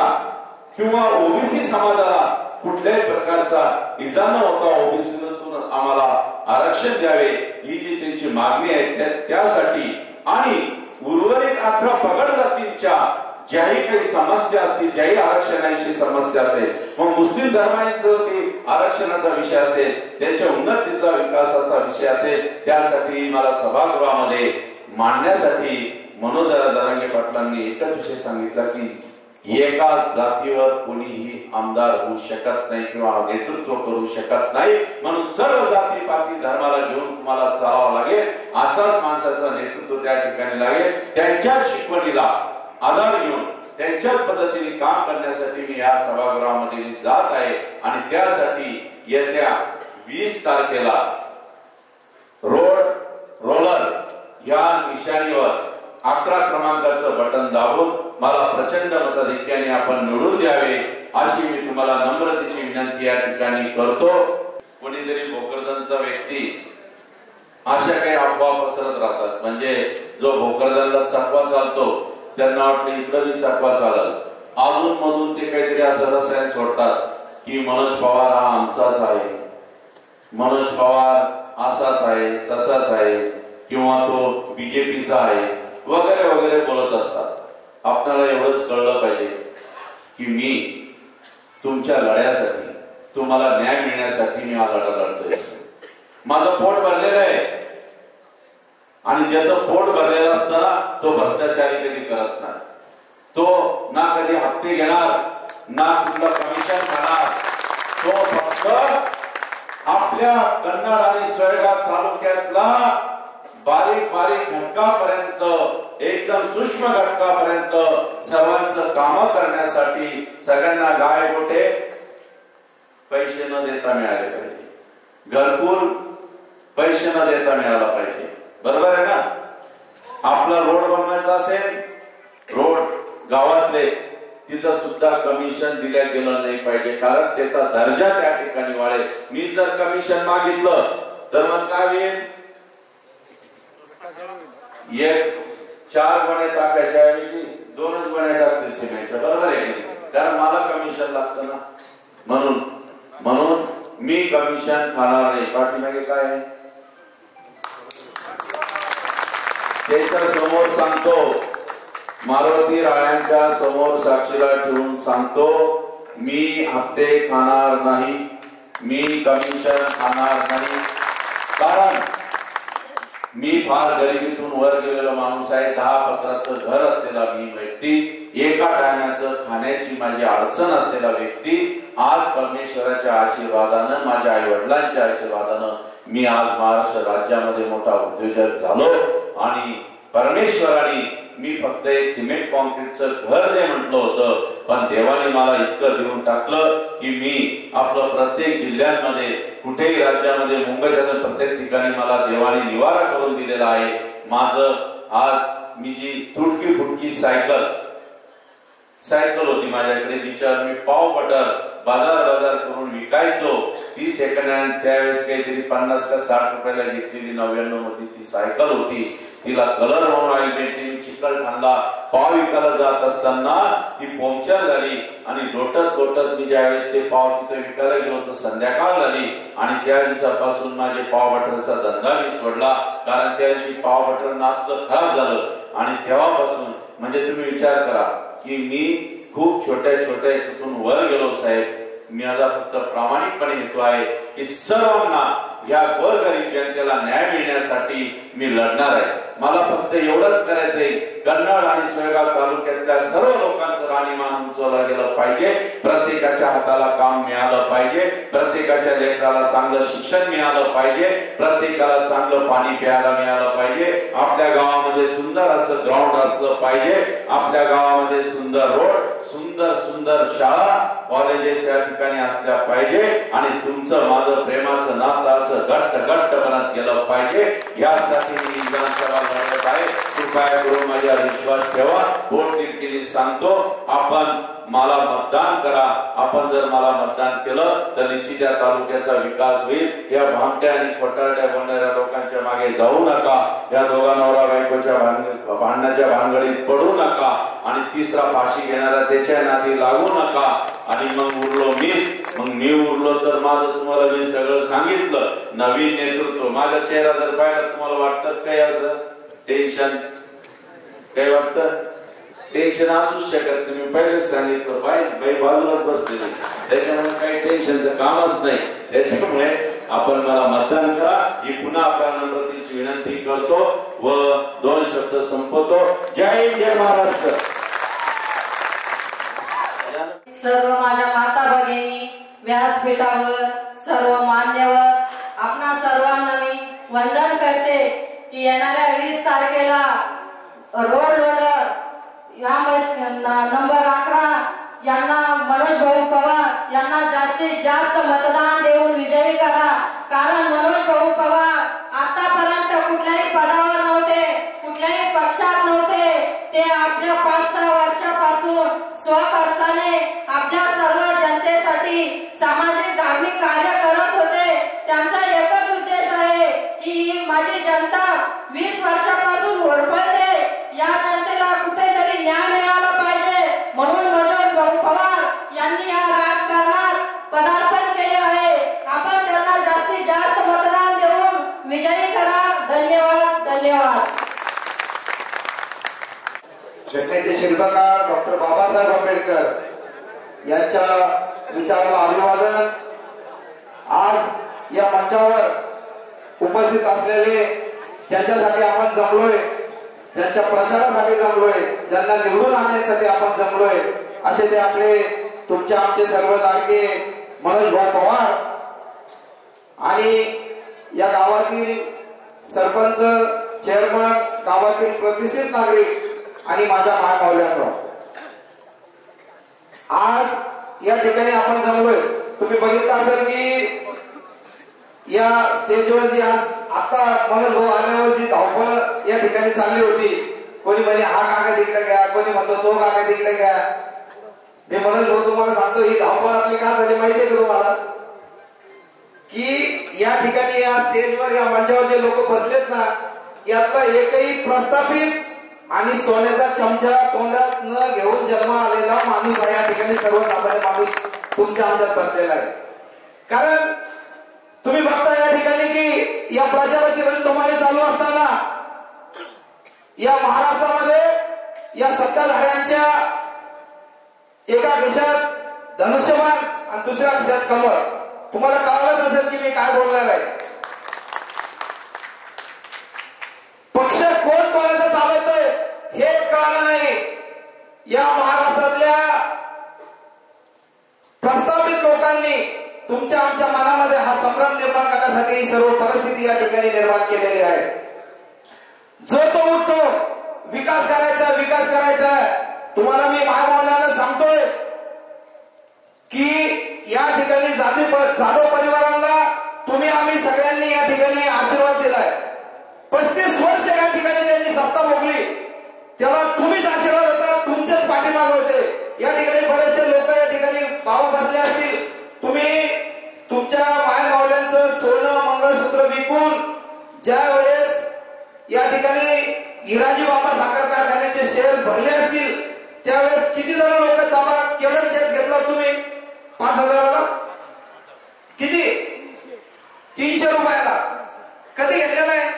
किंवा ओबीसी समाजाला कुठल्याही प्रकारचा इजा न होता ओबीसीतून आम्हाला आरक्षण द्यावे ही जी त्यांची मागणी आहे त्यासाठी आणि उर्वरित 18 पगड जातींच्या ज्याही काही समस्या असतील ज्याही आरक्षणाची समस्या असेल मग मुस्लिम धर्मांचं ते आरक्षणाचा विषय असेल त्यांच्या उन्नतीचा विकासाचा विषय असेल त्यासाठी मला सभागृहामध्ये मांडण्यासाठी मनोज जरांगे पाटलांनी एकच विषय सांगितला की एका जातीवर कोणीही आमदार होऊ शकत नाही किंवा नेतृत्व करू शकत नाही, म्हणून सर्व जाती पाती धर्माला घेऊन तुम्हाला चालावं लागेल, अशाच माणसाचं नेतृत्व त्या ठिकाणी लागेल। त्यांच्या शिकवणीला आधार घेऊन त्यांच्याच पद्धतीने काम करण्यासाठी मी या सभागृहामध्ये जात आहे आणि त्यासाठी येत्या 20 तारखेला रोलर या निशाणीवर 11 क्रमांकाचं बटन दाबून मला प्रचंड मताधिक्याने आपण निवडून द्यावे अशी मी तुम्हाला नम्रतेची विनंती या ठिकाणी करतो। कोणीतरी भोकरदनचा व्यक्ती अशा काही अफवा पसरत राहतात, म्हणजे जो भोकरदनला चकवा चालतो त्यांना वाटलं इकडे बी चकवा चालल, अजून मधून ते काहीतरी असं रसायन सोडतात की मनोज पवार हा आमचाच आहे, मनोज पवार असाच आहे तसाच आहे किंवा तो बीजेपीचा आहे वगैरे वगैरे बोलत असतात। आपल्याला एवढंच कळलं पाहिजे की मी तुमच्या लढ्यासाठी तुम्हाला न्याय मिळण्यासाठी मी हा लढा लढतोय। माझं पोट भरलेलं आहे आणि ज्याचं पोट भरलेलं असताना तो भ्रष्टाचारी कधी करत नाही, तो ना कधी हप्ते घेणार ना कुठलं कमिशन खाणार, तो फक्त आपल्या कन्नड आणि सोयगाव तालुक्यातला बारीक बारीक घटकापर्यंत एकदम सूक्ष्म घटकापर्यंत सर्वांचं काम करण्यासाठी सगळ्यांना गाय गोठे पैसे न देता मिळाले पाहिजे, घरकुल पैसे न देता मिळाला पाहिजे, बरोबर आहे ना। आपला रोड बनवायचा असेल रोड गावातले तिथं सुद्धा कमिशन दिल्या गेलं नाही पाहिजे, कारण त्याचा दर्जा त्या ठिकाणी वाढेल। मी जर कमिशन मागितलं तर मग काय होईल, 4 गोण्या टाकायच्या ऐवजी 2च गोण्या टाकतील सिमेंटच्या, बरोबर आहे की, कारण मला कमिशन लागतं ना, म्हणून मी कमिशन खाणार नाही। पाठीमागे काय आहे त्याच्या समोर सांगतो, मारुती रायांच्या समोर साक्षीला ठेवून सांगतो, मी हप्ते खाणार नाही, मी कमिशन खाणार नाही, कारण मी फार गरिबीतून वर गेलेला माणूस आहे। 10 पत्राचं घर असलेला मी व्यक्ती, एका टायमाचं खाण्याची माझी अडचण असलेला व्यक्ती, आज परमेश्वराच्या आशीर्वादानं माझ्या आई वडिलांच्या आशीर्वादानं मी आज महाराष्ट्र राज्यामध्ये मोठा उद्योजक झालो आणि परमेश्वराने मी फक्त एक सिमेंट कॉन्क्रीटचं घर दे म्हटलं होतं, पण देवाने मला इतकं देऊन टाकलं की मी आपलं प्रत्येक जिल्ह्यांमध्ये कुठेही राज्यामध्ये मुंबईच्या प्रत्येक ठिकाणी मला देवाने निवारा करून दिलेला आहे। माझं आज मी जी तुटकी फुटकी सायकल होती माझ्याकडे जिच्यावर मी पाव बटर बाजार करून विकायचो, ती सेकंड हँड त्यावेळेस काहीतरी 50 का 60 रुपयाला घेतलेली 99 मध्ये ती सायकल होती, तिला कलर म्हणून ऑइल पेंटिंग चिकलठाणला पाव विकायला जात असताना ती पंक्चर झाली आणि लोटत लोटत मी ज्यावेळेस ते पाव तिथे विकायला गेलो तर संध्याकाळ झाली आणि त्या दिवसापासून माझे पाव बटरचा धंदा मी सोडला, कारण त्या दिवशी पाव बटर नाश्तं खराब झालं आणि तेव्हापासून म्हणजे तुम्ही विचार करा की मी खूप छोट्या छोट्या याच्यातून वर गेलो साहेब. मी आता फक्त प्रामाणिकपणे येतो आहे की सर्वांना या गोरगरीब जनतेला न्याय मिळण्यासाठी मी लढणार आहे. मला फक्त एवढंच करायचंय, कन्नड आणि सोयगाव तालुक्यातल्या सर्व लोकांचं राहणीमान उंचवलं गेलं पाहिजे, प्रत्येकाच्या हाताला काम मिळालं पाहिजे, प्रत्येकाच्या लेकराला चांगलं शिक्षण मिळालं पाहिजे, प्रत्येकाला चांगलं पाणी प्यायला मिळालं पाहिजे, आपल्या गावामध्ये सुंदर असं ग्राउंड असलं पाहिजे, आपल्या गावामध्ये सुंदर रोड, सुंदर सुंदर शाळा कॉलेजेस या ठिकाणी असल्या पाहिजे आणि तुमचं माझं प्रेमाचं नातं असं घट्ट घट्ट बनत गेलं पाहिजे. यासाठी मी विधानसभा लढत आहे. कृपया करून माझ्या विश्वास ठेवा. बोट तिरकीने सांगतो, आपण मला मतदान करा. आपण जर मला मतदान केलं तर निश्चित या तालुक्याचा विकास होईल. या भामट्या आणि खोटारड्या बोलणाऱ्या लोकांच्या मागे जाऊ नका. या दोघा नवरा बायकोच्या भांडणाच्या भानगडीत पडू नका आणि तिसरा फाशी घेणारा त्याच्या नादी लागू नका. आणि मग मी उरलो तर माझं तुम्हाला मी सगळं सांगितलं. नवीन नेतृत्व, माझा चेहरा जर पाहिला तुम्हाला वाटतं काही असं टेन्शन, काही वाटतं टेन्शन असूच शकत नाही. मी पहिलेच सांगितलं बाई बाजूलाच बसलेली, त्याच्यामुळे काही टेन्शनचं कामच नाही. त्याच्यामुळे आपण मला मतदान करा ही पुन्हा आपल्या नम्रतेची विनंती करतो व 2 शब्द संपवतो. जय जय महाराष्ट्र. सर्व माझ्या माता भगिनी, व्यासपीठावर सर्व मान्यवर, आपणा सर्वांना मी वंदन करते की येणाऱ्या 20 तारखेला रोड लोडर या नंबर 11 यांना मनोज भाऊ पवार यांना जास्तीत जास्त मतदान देऊन विजयी करा. कारण मनोज भाऊ पवार आतापर्यंत कुठल्याही पदावर नव्हते, कुठल्याही पक्षात नव्हते. ते आपल्या 5-6 वर्षापासून स्वखर्चाने आपल्या सर्व जनतेसाठी सामाजिक धार्मिक कार्य करत होते. त्यांचा एकच उद्देश आहे की माझी जनता 20 वर्षापासून होरपळते, या जनतेला कुठेतरी न्याय मिळाला पाहिजे, म्हणून मनोज भाऊ पवार यांनी या राजकारणात पदार्पण केले आहे. आपण त्यांना जास्तीत जास्त मतदान देऊन विजयी करा. धन्यवाद धन्यवाद. घटनेचे शिल्पकार डॉक्टर बाबासाहेब आंबेडकर यांच्या विचाराला अभिवादन. आज या मंचावर उपस्थित असलेले ज्यांच्यासाठी आपण जमलोय, ज्यांच्या प्रचारासाठी जमलोय, ज्यांना निवडून आणण्यासाठी आपण जमलोय, असे ते आपले तुमचे आमचे सर्व लाडके मनोज भाऊ पवार आणि या गावातील सरपंच, चेअरमन, गावातील प्रतिष्ठित नागरिक आणि माझ्या मायमावल्यांनो, आज या ठिकाणी आपण जमलोय. तुम्ही बघितलं असेल की या स्टेजवर जी आज आता मनोज भाऊ आल्यावर जी धावपळ या ठिकाणी चालली होती, कोणी म्हणे हा कागद इकडे घ्या, कोणी म्हणतो तो कागद इकडे घ्या. मी मनोज भाऊ तुम्हाला सांगतो ही धावपळ आपली का झाली माहितीये का तुम्हाला? की या ठिकाणी या स्टेजवर या मंचावर जे लोक बसलेत ना, यातला एकही प्रस्थापित आणि सोन्याचा चमचा तोंडात न घेऊन जन्म आलेला माणूस आहे. या ठिकाणी सर्वसामान्य माणूस तुमच्या आमच्यात बसलेला आहे. कारण तुम्ही बघता या ठिकाणी की या प्रचाराची रणधुमाळी चालू असताना या महाराष्ट्रामध्ये या सत्ताधाऱ्यांच्या एका खिशात धनुष्यबाण आणि दुसऱ्या खिशात कमळ. तुम्हाला कळालंच असेल की मी काय बोलणार आहे. पक्ष कोण कोणाचा चालवतोय हे कळलं नाही. या महाराष्ट्रातल्या प्रस्थापित लोकांनी तुमच्या आमच्या मनामध्ये हा संभ्रम निर्माण करण्यासाठी ही सर्व परिस्थिती या ठिकाणी निर्माण केलेली आहे. जो तो उठतो विकास करायचा, विकास करायचा. तुम्हाला मी मायमावल्यानं सांगतोय की या ठिकाणी जाधव परिवाराला तुम्ही आम्ही सगळ्यांनी या ठिकाणी आशीर्वाद दिलाय. 35 वर्ष या ठिकाणी त्यांनी सत्ता भोगली, त्याला तुम्हीच आशीर्वाद होता, तुमचेच पाठीमागे होते. या ठिकाणी बरेचसे लोक या ठिकाणी भाऊ बसले असतील. तुम्ही तुमच्या मायमावल्यांचं सोनं मंगळसूत्र विकून ज्या वेळेस या ठिकाणी हिराजी बाबा साखर कारखान्याचे शेअर भरले असतील त्यावेळेस किती जण लोक बाबा केवढं शेअर घेतला तुम्ही 5,000ला किती 300 रुपयाला कधी घेतलेला आहे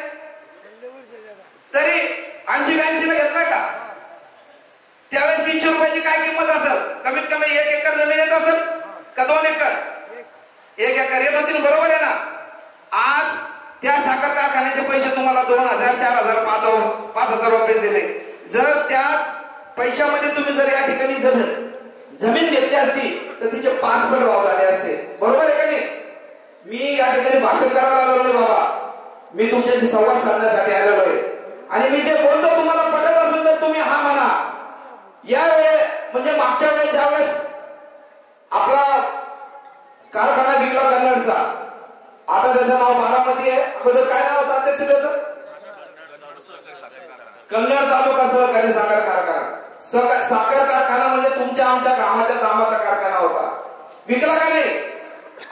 तरी 80-82 ला घेतलाय का त्यावेळेस 300 रुपयाची काय किंमत असेल कमीत कमी 1 एकर जमीन येत असेल का 2 एकर 1 एकर येत होतील बरोबर आहे ना आज त्या साखर कारखान्याचे पैसे तुम्हाला 2,000 4,000 5,000 रुपये दिले जर त्याच पैशामध्ये तुम्ही जर या ठिकाणी जमीन घेतली असती तर तिचे 5 पट भाव झाले असते बरोबर आहे का नाही मी या ठिकाणी भाषण करायला आलो नाही बाबा मी तुमच्याशी संवाद साधण्यासाठी आलेलो आहे आणि मी जे बोलतो तुम्हाला पटत असेल तर तुम्ही हा म्हणा यावेळी म्हणजे मागच्या वेळेस ज्यावेळेस आपला कारखाना विकला कन्नडचा आता त्याचं नाव बारामती आहे अगोदर काय नाव होतं अध्यक्ष त्याचं कन्नड तालुका सहकारी साखर कारखाना साखर कारखाना म्हणजे तुमच्या आमच्या गावाच्या दामाचा कारखाना होता विकला का नाही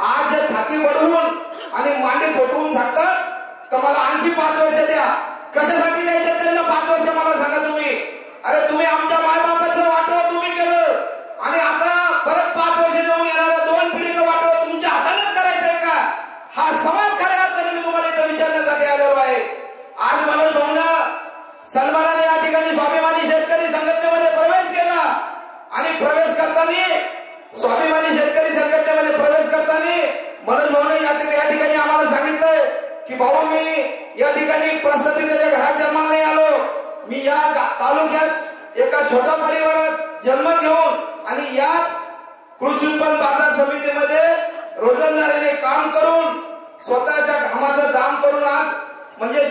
आज जे थाकी बडवून आणि मांडी थोपवून सांगतात तर मला आणखी 5 वर्ष द्या कशासाठी द्यायचे त्यांना 5 वर्ष मला सांगा तुम्ही अरे तुम्ही आमच्या मायबापाचं वाटोळं तुम्ही केलं आणि आता परत 5 वर्ष देऊन येणाऱ्या 2 पिढीचं वाटोळं तुमच्या हातानेच करायचंय का हा सवाल खऱ्या अर्थाने मी तुम्हाला इथं विचारण्यासाठी आलेलो आहे आज मनोज भाऊनं सन्मानाने या ठिकाणी स्वाभिमानी शेतकरी संघटनेमध्ये प्रवेश केला आणि प्रवेश करताना स्वाभिमानी शेतकरी संघटनेमध्ये प्रवेश करताना मनोज भाऊने या ठिकाणी आम्हाला सांगितलंय की भाऊ मी या ठिकाणी प्रस्थापिताच्या घरात जन्माला नाही आलो मी या तालुक्यात एका छोट्या परिवारात जन्म घेऊन आणि याच कृषी उत्पन्न बाजार समितीमध्ये रोजंदारीने काम करून स्वतःच्या घामाचं दाम करून आज म्हणजे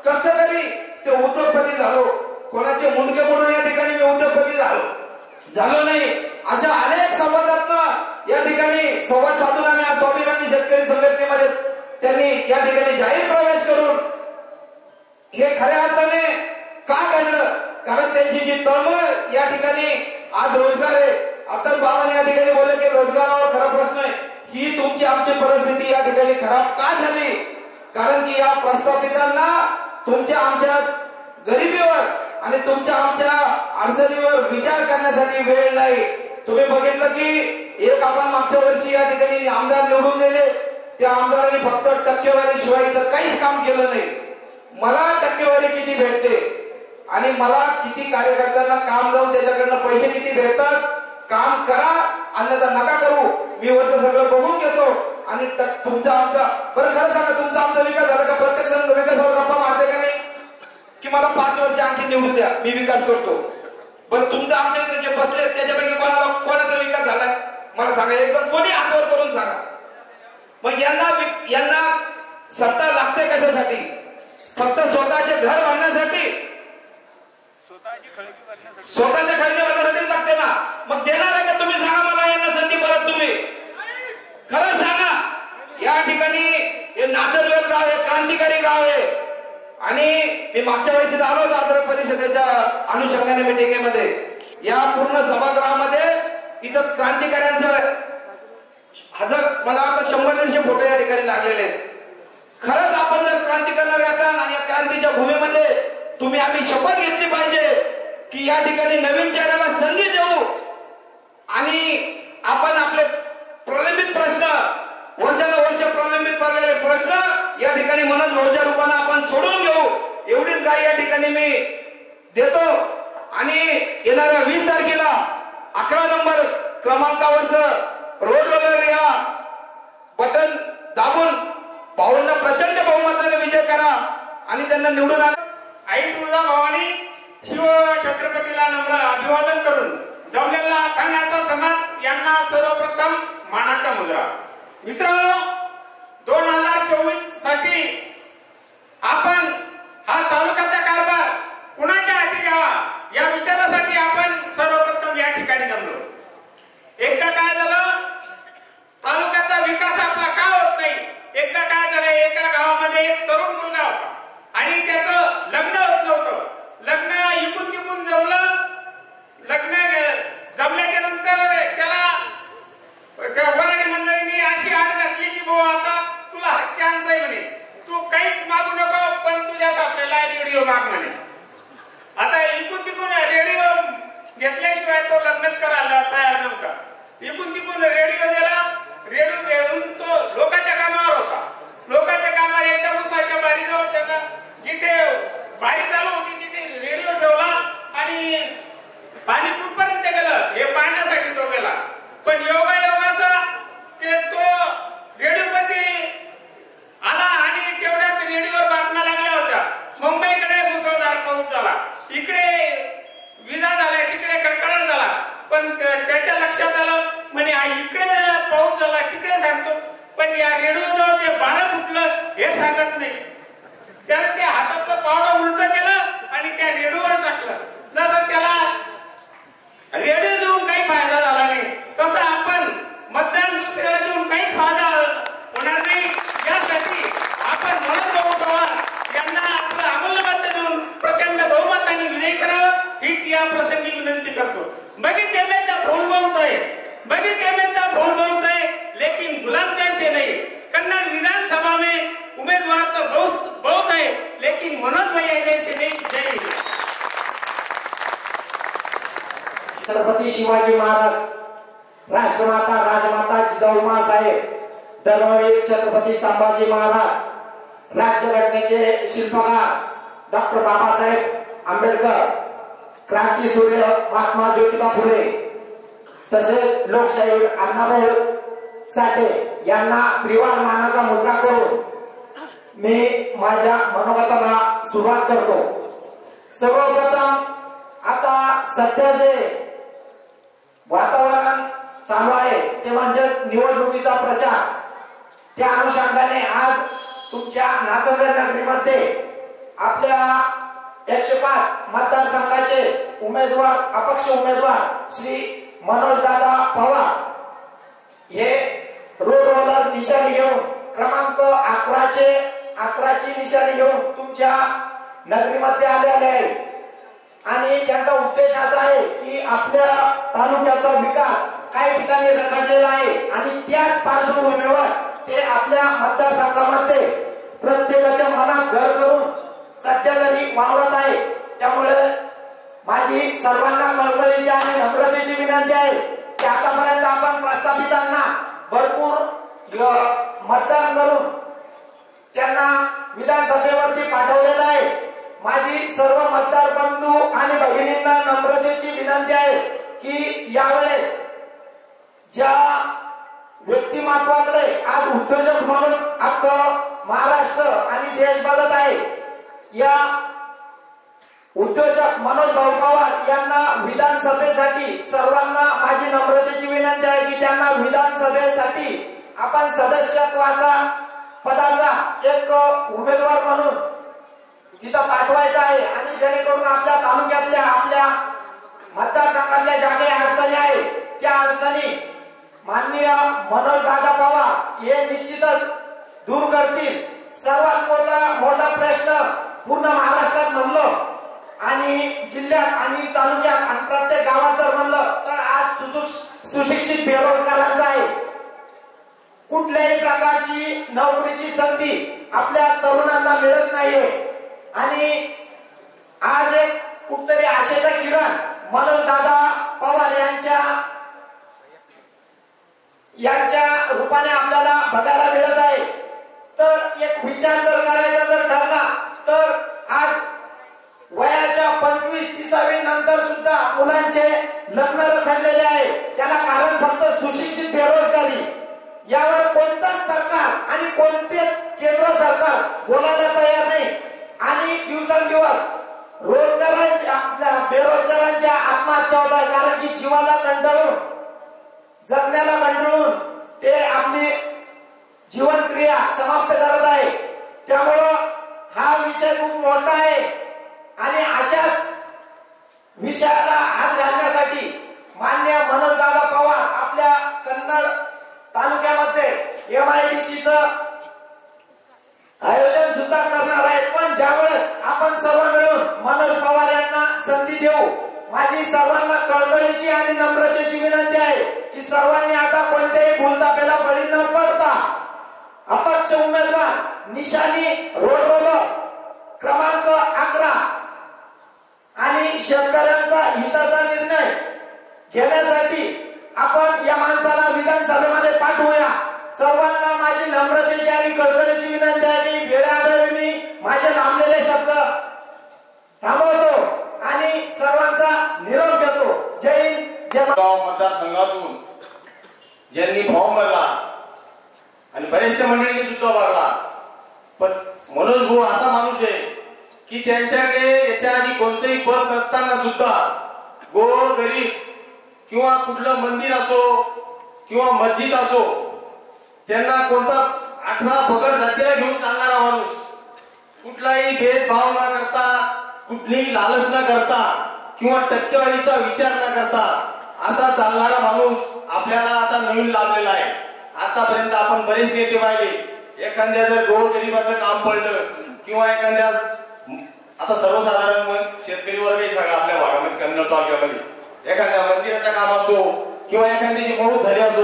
कष्टकरी ते उद्योगपती झालो कोणाचे मुंडके मोडून या ठिकाणी मी उद्योगपती झालो नाही अशा अनेक संवादातनं या ठिकाणी संवाद साधून आम्ही आज स्वाभिमानी शेतकरी संघटनेमध्ये त्यांनी या ठिकाणी जाहीर प्रवेश करून हे खऱ्या अर्थाने का घडलं कारण त्यांची जी तळमळ या ठिकाणी आज रोजगार आहे आताच बाबांनी या ठिकाणी बोलले की रोजगारावर खरा प्रश्न आहे ही तुमची आमची परिस्थिती या ठिकाणी खराब का झाली कारण की या प्रस्थापितांना तुमच्या आमच्या गरिबीवर आणि तुमच्या आमच्या अडचणीवर विचार करण्यासाठी वेळ नाही तुम्ही बघितलं की एक आपण मागच्या वर्षी या ठिकाणी आमदार निवडून दिले त्या आमदारांनी फक्त टक्केवारी शिवाय इथं काहीच काम केलं नाही मला टक्केवारी किती भेटते आणि मला किती कार्यकर्त्यांना काम जाऊन त्याच्याकडनं पैसे किती भेटतात काम करा अन्यथा नका करू मी वरचं सगळं बघून घेतो आणि तुमचा आमचा बरं खरं सांगा तुमचा आमचा विकास झाला का प्रत्येक जण विकासावर गप्पा मारते का नाही की मला 5 वर्ष आणखी निवडू द्या मी विकास करतो बरं तुमचा आमच्या इथे जे बसले त्याच्यापैकी कोणाचा विकास झालाय मला सांगा एकदम कोणी हातवर करून सांगा मग यांना सत्ता लागते कशासाठी फक्त स्वतःचे घर बांधण्यासाठी स्वतःच्या खळगी बांधण्यासाठी लागते ना मग देणार आहे का तुम्ही सांगा मला यांना संधी परत तुम्ही खरं सांगा या ठिकाणी हे नाचरवेल गाव आहे क्रांतिकारी गाव आहे आणि मी मागच्या वेळेस आलो होतो आदरक परिषदेच्या अनुषंगाने मिटिंगमध्ये या पूर्ण सभागृहामध्ये इथं क्रांतिकाऱ्यांचं मला वाटतं 100-150 फोटो या ठिकाणी लागलेले आहेत खरंच आपण जर क्रांती करणार असाल आणि या क्रांतीच्या भूमीमध्ये तुम्ही आम्ही शपथ घेतली पाहिजे की या ठिकाणी नवीन चेहऱ्याला संधी देऊ आणि आपण आपले प्रलंबित प्रश्न वर्षानुवर्ष प्रलंबित पडलेले प्रश्न या ठिकाणी मनोज भाऊच्या रूपाने आपण सोडून घेऊ एवढीच गाई या ठिकाणी मी देतो आणि येणाऱ्या 20 तारखेला 11 नंबर क्रमांकावरचं रोड रोलर या बटन दाबून भाऊंना प्रचंड बहुमताने विजय करा आणि त्यांना निवडून आणा आई तुळजाभवानी शिव छत्रपतीला नम्र अभिवादन करून जमलेला अखंडाचा समाज यांना सर्वप्रथम मानाचा मुद्रा मित्र 2024 साठी आपण हा तालुक्याचा कारभार कुणाच्या हाती द्यावा या विचारासाठी आपण सर्वप्रथम या ठिकाणी जमलो एकदा काय झालं तालुक्याचा विकास आपला का होत नाही एकदा काय झालं एका गावामध्ये एक तरुण मुलगा होता आणि त्याचं लग्न होत नव्हतं लग्न इकून तिकून जमलं लग्न जमल्याच्या नंतर त्याला वर्णी मंडळीने अशी आड घातली की भाऊ आता तुला हा चान्स आहे म्हणे तू काहीच मागू नको पण तुझ्या सासऱ्याला केल्याशिवाय तो लग्नच करायला तयार नव्हता. इकून तिकून रेडिओ दिला, रेडिओ घेऊन तो लोकांच्या कामावर होता. लोकांच्या कामावर एकदा उसाच्या बारीजवळ त्यानं जिथे बारी चालू होती तिथे रेडिओ ठेवला आणि पाणी कुठपर्यंत गेलं हे पाहण्यासाठी तो गेला. पण योगायोगाचा ते तो रेडिओ पाशी आला आणि तेवढ्यात रेडिओवर बातम्या लागल्या होत्या. मुंबईकडे मुसळधार पाऊस झाला, इकडे विजा झाल्या, तिकडे कडकडाट झाला. पण त्याच्या लक्षात आलं म्हणे इकडे पाऊस झाला तिकडे सांगतो, पण या रेडिओजवळ ते बारं फुटलं हे सांगत नाही. त्यानं ते हातातलं पावडं उलट केलं आणि त्या रेडिओवर टाकलं. जसं त्याला रेडिओ देऊन काही फायदा झाला नाही, तसं आपण मतदान दुसऱ्याला देऊन काही फायदा होणार नाही. यासाठी आपण मनोज पवार यांना आपलं अमूल्य मत देऊन प्रचंड बहुमताने विजयी करावं हीच या प्रसंगी विनंती करतो. बगीचे में तो फूल बहुत है, बगीचे में तो फूल बहुत है, लेकिन गुलाब जैसे नहीं. कन्नड़ विधानसभा में उम्मीदवार तो बहुत है, लेकिन मनोज भैया जैसे नहीं. जय हिंद. छत्रपती शिवाजी महाराज, राष्ट्रमाता राजमाता जिजाऊ साहेब, धर्मवीर छत्रपती संभाजी महाराज, राज्यघटनेचे शिल्पकार डॉक्टर बाबासाहेब आंबेडकर, क्रांतीसूर्य महात्मा ज्योतिबा फुले, तसेच लोकशाहीर अण्णाभाऊ साठे यांना त्रिवार मानाचा मुजरा करून मी माझ्या मनोगताला सुरुवात करतो. सर्वप्रथम आता सध्या जे वातावरण चालू आहे ते म्हणजे निवडणुकीचा प्रचार. त्या अनुषंगाने आज तुमच्या नाचंबेर नगरीमध्ये आपल्या 105 मतदारसंघाचे उमेदवार, अपक्ष उमेदवार श्री मनोजदादा पवार हे रोड रोलर निशाणी घेऊन क्रमांक 11ची निशाणी घेऊन तुमच्या नगरीमध्ये आलेले आहे. आणि त्यांचा उद्देश असा आहे की आपल्या तालुक्याचा विकास काही ठिकाणी रखडलेला आहे आणि त्याच पार्श्वभूमीवर ते आपल्या मतदारसंघामध्ये प्रत्येकाच्या मनात घर करून सध्या तरी वावरत आहे. त्यामुळे माझी सर्वांना कळकळीची आणि नम्रतेची विनंती आहे की आतापर्यंत आपण प्रस्थापितांना भरपूर मतदान करून त्यांना विधानसभेवरती पाठवलेलं आहे. माझी सर्व मतदार बंधू आणि भगिनींना नम्रतेची विनंती आहे की यावेळेस ज्या व्यक्तिमत्वाकडे आज उद्योजक म्हणून अख्खं महाराष्ट्र आणि देश बघत आहे, या उद्योजक मनोज भाऊ पवार यांना विधानसभेसाठी सर्वांना माझी नम्रतेची विनंती आहे की त्यांना विधानसभेसाठी आपण सदस्यत्वाचा पदाचा एक उमेदवार म्हणून तिथं पाठवायचं आहे. आणि जेणेकरून आपल्या तालुक्यातल्या, आपल्या मतदारसंघातल्या ज्या काही अडचणी आहेत त्या अडचणी माननीय मनोजदादा पवार हे निश्चितच दूर करतील. सर्वात मोठा प्रश्न पूर्ण महाराष्ट्रात म्हणलं आणि जिल्ह्यात आणि तालुक्यात आणि प्रत्येक गावात जर म्हणलं तर आज सुशिक्षित बेरोजगारांचा आहे. कुठल्याही प्रकारची नोकरीची संधी आपल्या तरुणांना मिळत नाहीये. आणि आज एक कुठतरी आशेचा किरण मनोजदादा पवार यांच्या रूपाने आपल्याला बघायला मिळत आहे. तर एक विचार जर करायचा जर ठरला तर आज वयाच्या 25-30 नंतर सुद्धा मुलांचे लग्न रखडलेले आहे. त्याला कारण फक्त सुशिक्षित बेरोजगारी. यावर कोणतंच सरकार आणि कोणतेच केंद्र सरकार बोलायला तयार नाही. आणि दिवसेंदिवस बेरोजगारांच्या आत्महत्या होत आहे. कारण की जीवाला कंटाळून, जगण्याला कंटाळून ते आपली जीवनक्रिया समाप्त करत आहे. त्यामुळं हा विषय खूप मोठा आहे आणि अशाच विषयाला हात घालण्यासाठी माननीय मनोजदादा पवार आपल्या कन्नड तालुक्यामध्ये MIDCचं आयोजन सुद्धा करणार आहे. पण ज्यावेळेस आपण सर्व मिळून मनोज पवार यांना संधी देऊ, माझी सर्वांना कळकळीची आणि नम्रतेची विनंती आहे की सर्वांनी आता कोणत्याही भूलथापेला बळी न पडता अपक्ष उमेदवार निशाणी रोड रोलर क्रमांक 11 आणि शेतकऱ्यांचा हिताचा निर्णय घेण्यासाठी आपण या माणसाला विधानसभेमध्ये पाठवूया. सर्वांना माझी नम्रतेची आणि कळकळीची विनंती आहे की वेळाअभावी मी माझे लांबलेले शब्द थांबवतो आणि सर्वांचा निरोप घेतो. जय हिंद जय मतदारसंघातून ज्यांनी फॉर्म भरला आणि बरेचशा मंडळींनी सुद्धा भरला, पण मनोज भाऊ असा माणूस आहे की त्यांच्याकडे याच्या आधी कोणतेही पद नसताना सुद्धा गोर गरीब किंवा कुठलं मंदिर असो किंवा मस्जिद असो, त्यांना कोणता 18 पगड जातीला घेऊन चालणारा माणूस, कुठलाही भेदभाव न करता, कुठलीही लालच न करता किंवा टक्केवारीचा विचार न करता असा चालणारा माणूस आपल्याला आता नवीन लाभलेला आहे. आतापर्यंत आपण बरेच नेते पाहिले, एखाद्या जर गोरगरिबाचं काम पडलं किंवा एखाद्या आता सर्वसाधारण शेतकरी वर्गही सगळा आपल्या भागामध्ये कन्नड तालुक्यामध्ये एखाद्या मंदिराचं काम असो किंवा एखाद्याची मौत झाली असो,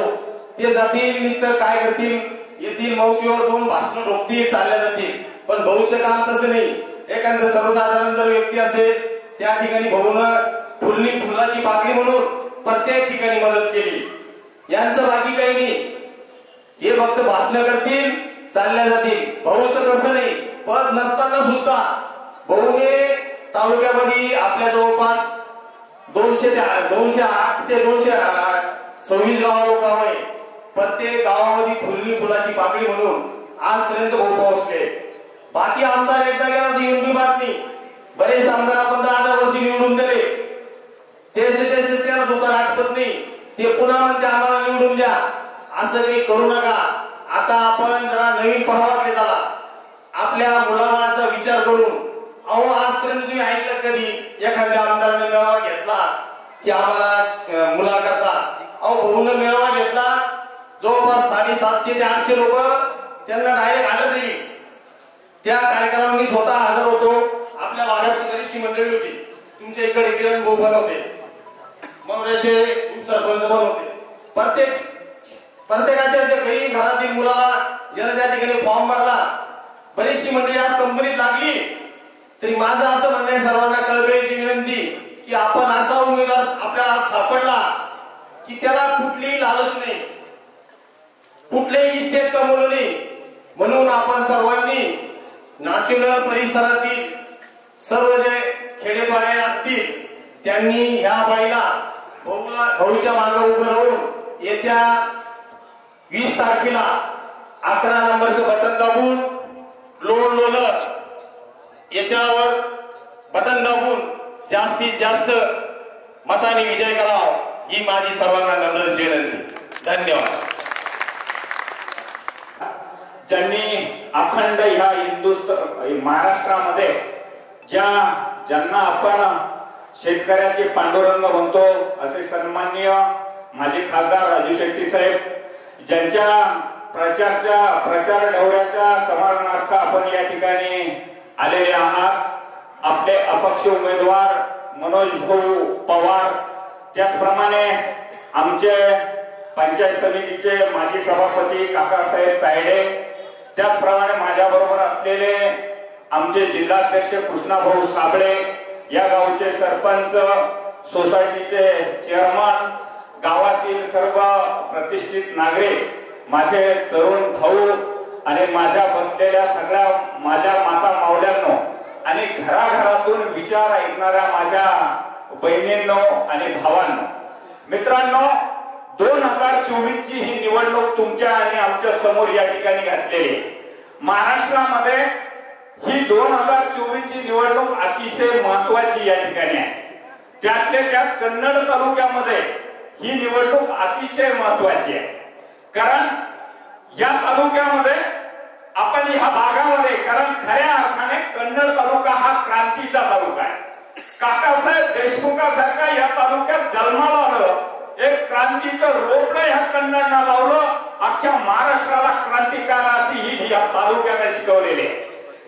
ते जातील नुसतं काय करतील, येतील मौतीवर 2 भाषणं ठोकतील, चालल्या जातील. पण भाऊचं काम तसं नाही. एखादं सर्वसाधारण जर व्यक्ती असेल, त्या ठिकाणी भाऊनं फुलाची पाकळी म्हणून प्रत्येक ठिकाणी मदत केली. यांचं बाकी काही नाही, हे फक्त भाषण करतील, चालल्या जातील. भाऊचं तसं नाही. पद नसताना सुद्धा भाऊने तालुक्यामध्ये आपल्या जवळपास 208 ते 226 गावा लोक आहे. प्रत्येक गावामध्ये फुलाची पाकळी म्हणून आजपर्यंत भाऊ पोहोचले. बाकी आमदार एकदा गेला तर येऊन बी बात नाही. बरेच आमदार आपण 10 वर्षी निवडून दिले, तेच त्याला दुकान आटपत नाही, ते पुन्हा म्हणते आम्हाला निवडून द्या. असं काही करू नका. आता आपण जरा नवीन प्रवाहाकडे झाला, आपल्या मुलाबाळाचा विचार करून. अहो आजपर्यंत तुम्ही ऐकलं कधी एखाद्या आमदाराने मेळावा घेतला की आम्हाला मुला करता? अहो भाऊनं मेळावा घेतला, जवळपास 750 ते 800 लोक त्यांना डायरेक्ट ऑर्डर दिली. त्या कार्यक्रमाला मी स्वतः हजर होतो. आपल्या भागातली बरीचशी मंडळी होती. तुमच्या इकडे किरण भाऊ पण होते, मौर्याचे उपसरपंच पण होते. प्रत्येकाच्या जे गरीब घरातील मुलाला ज्यानं त्या ठिकाणी फॉर्म भरला, बरीचशी मंडळी आज कंपनीत लागली. तरी माझं असं म्हणणं आहे, सर्वांना कळकळीची विनंती की आपण असा उमेदवार आपल्याला आज सापडला की त्याला कुठलीही लालच नाही, कुठलेही इस्टेट कमवलं नाही. म्हणून आपण सर्वांनी नॅचरल परिसरातील सर्व जे खेडेपाडे असतील त्यांनी ह्या बाईला भाऊच्या मागे उभं राहून येत्या 20 तारखेला 11 नंबरचं बटन दाबून लोलत याच्यावर बटन दाबून जास्तीत जास्त मताने विजय करावा, ही माझी सर्वांना नम्र विनंती. धन्यवाद. ज्यांनी अखंड ह्या महाराष्ट्रामध्ये ज्यांना आपण शेतकऱ्याचे पांडुरंग म्हणतो असे सन्माननीय माजी खासदार राजू शेट्टी साहेब, ज्यांच्या प्रचार दौऱ्याच्या समारंभार्थ आपण या ठिकाणी आलेले आहात. आपले अपक्ष उमेदवार मनोज भाऊ पवार, त्याचप्रमाणे आमचे पंचायत समितीचे माजी सभापती काकासाहेब तायडे, त्याचप्रमाणे माझ्याबरोबर असलेले आमचे जिल्हाध्यक्ष कृष्णाभाऊ साबळे, या गावचे सरपंच, सोसायटीचे चेअरमन, गावातील सर्व प्रतिष्ठित नागरिक, माझे तरुण भाऊ आणि माझ्या बसलेल्या सगळ्या माझ्या माता मावल्यांनो आणि घराघरातून विचार ऐकणाऱ्या माझ्या बहिणींनो आणि भावांनो, मित्रांनो, 2024 ची ही निवडणूक तुमच्या आणि आमच्या समोर या ठिकाणी घातलेली. महाराष्ट्रामध्ये ही 2024 ची निवडणूक अतिशय महत्वाची या ठिकाणी आहे. त्यातले त्यात कन्नड तालुक्यामध्ये ही निवडणूक अतिशय महत्वाची आहे. कारण या तालुक्यामध्ये आपण ह्या भागामध्ये, कारण खऱ्या अर्थाने कन्नड तालुका हा क्रांतीचा तालुका आहे. काकासाहेब देशमुखासारखा या तालुक्यात जन्माला आलं, एक क्रांतीचं रोपड ह्या कन्नडना लावलं. अख्ख्या महाराष्ट्राला क्रांतिकाराची ही या तालुक्याला शिकवलेले.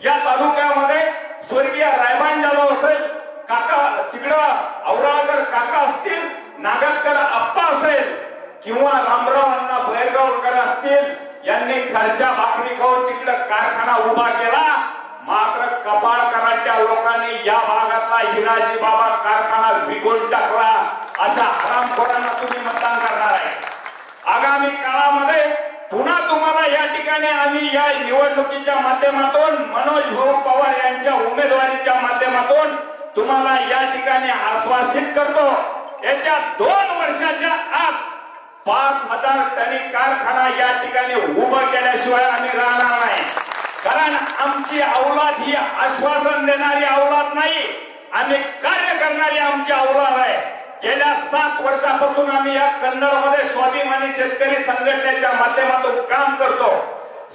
या तालुक्यामध्ये स्वर्गीय रायबान जाधव असेल, काका तिकडं औराळकर काका असतील, नागतकर आप्पा असेल किंवा रामराव अण्णा बैरगावकर असतील, यांनी घरच्या भाकरी खाऊन तिकडं कारखाना उभा केला. मात्र कपाळ करांच्या लोकांनी या भागातला हिराजी बाबा कारखाना विकून टाकला. अशा हरामखोरांना तुम्ही मतदान करणार आहे. आगामी काळामध्ये पुन्हा तुम्हाला या ठिकाणी आम्ही या निवडणुकीच्या माध्यमातून मनोज भाऊ पवार यांच्या उमेदवारीच्या माध्यमातून तुम्हाला या ठिकाणी आश्वासित करतो, येत्या 2 वर्षाच्या आत 5000 टनी कारखाना या ठिकाणी उभं केल्याशिवाय आम्ही राहणार नाही. कारण आमची औलाद ही आश्वासन देणारी औलाद नाही, आम्ही कार्य करणारी आमची औलाद आहे. गेल्या 7 वर्षापासून आम्ही या कन्नडमध्ये स्वाभिमानी शेतकरी संघटनेच्या माध्यमातून काम करतो.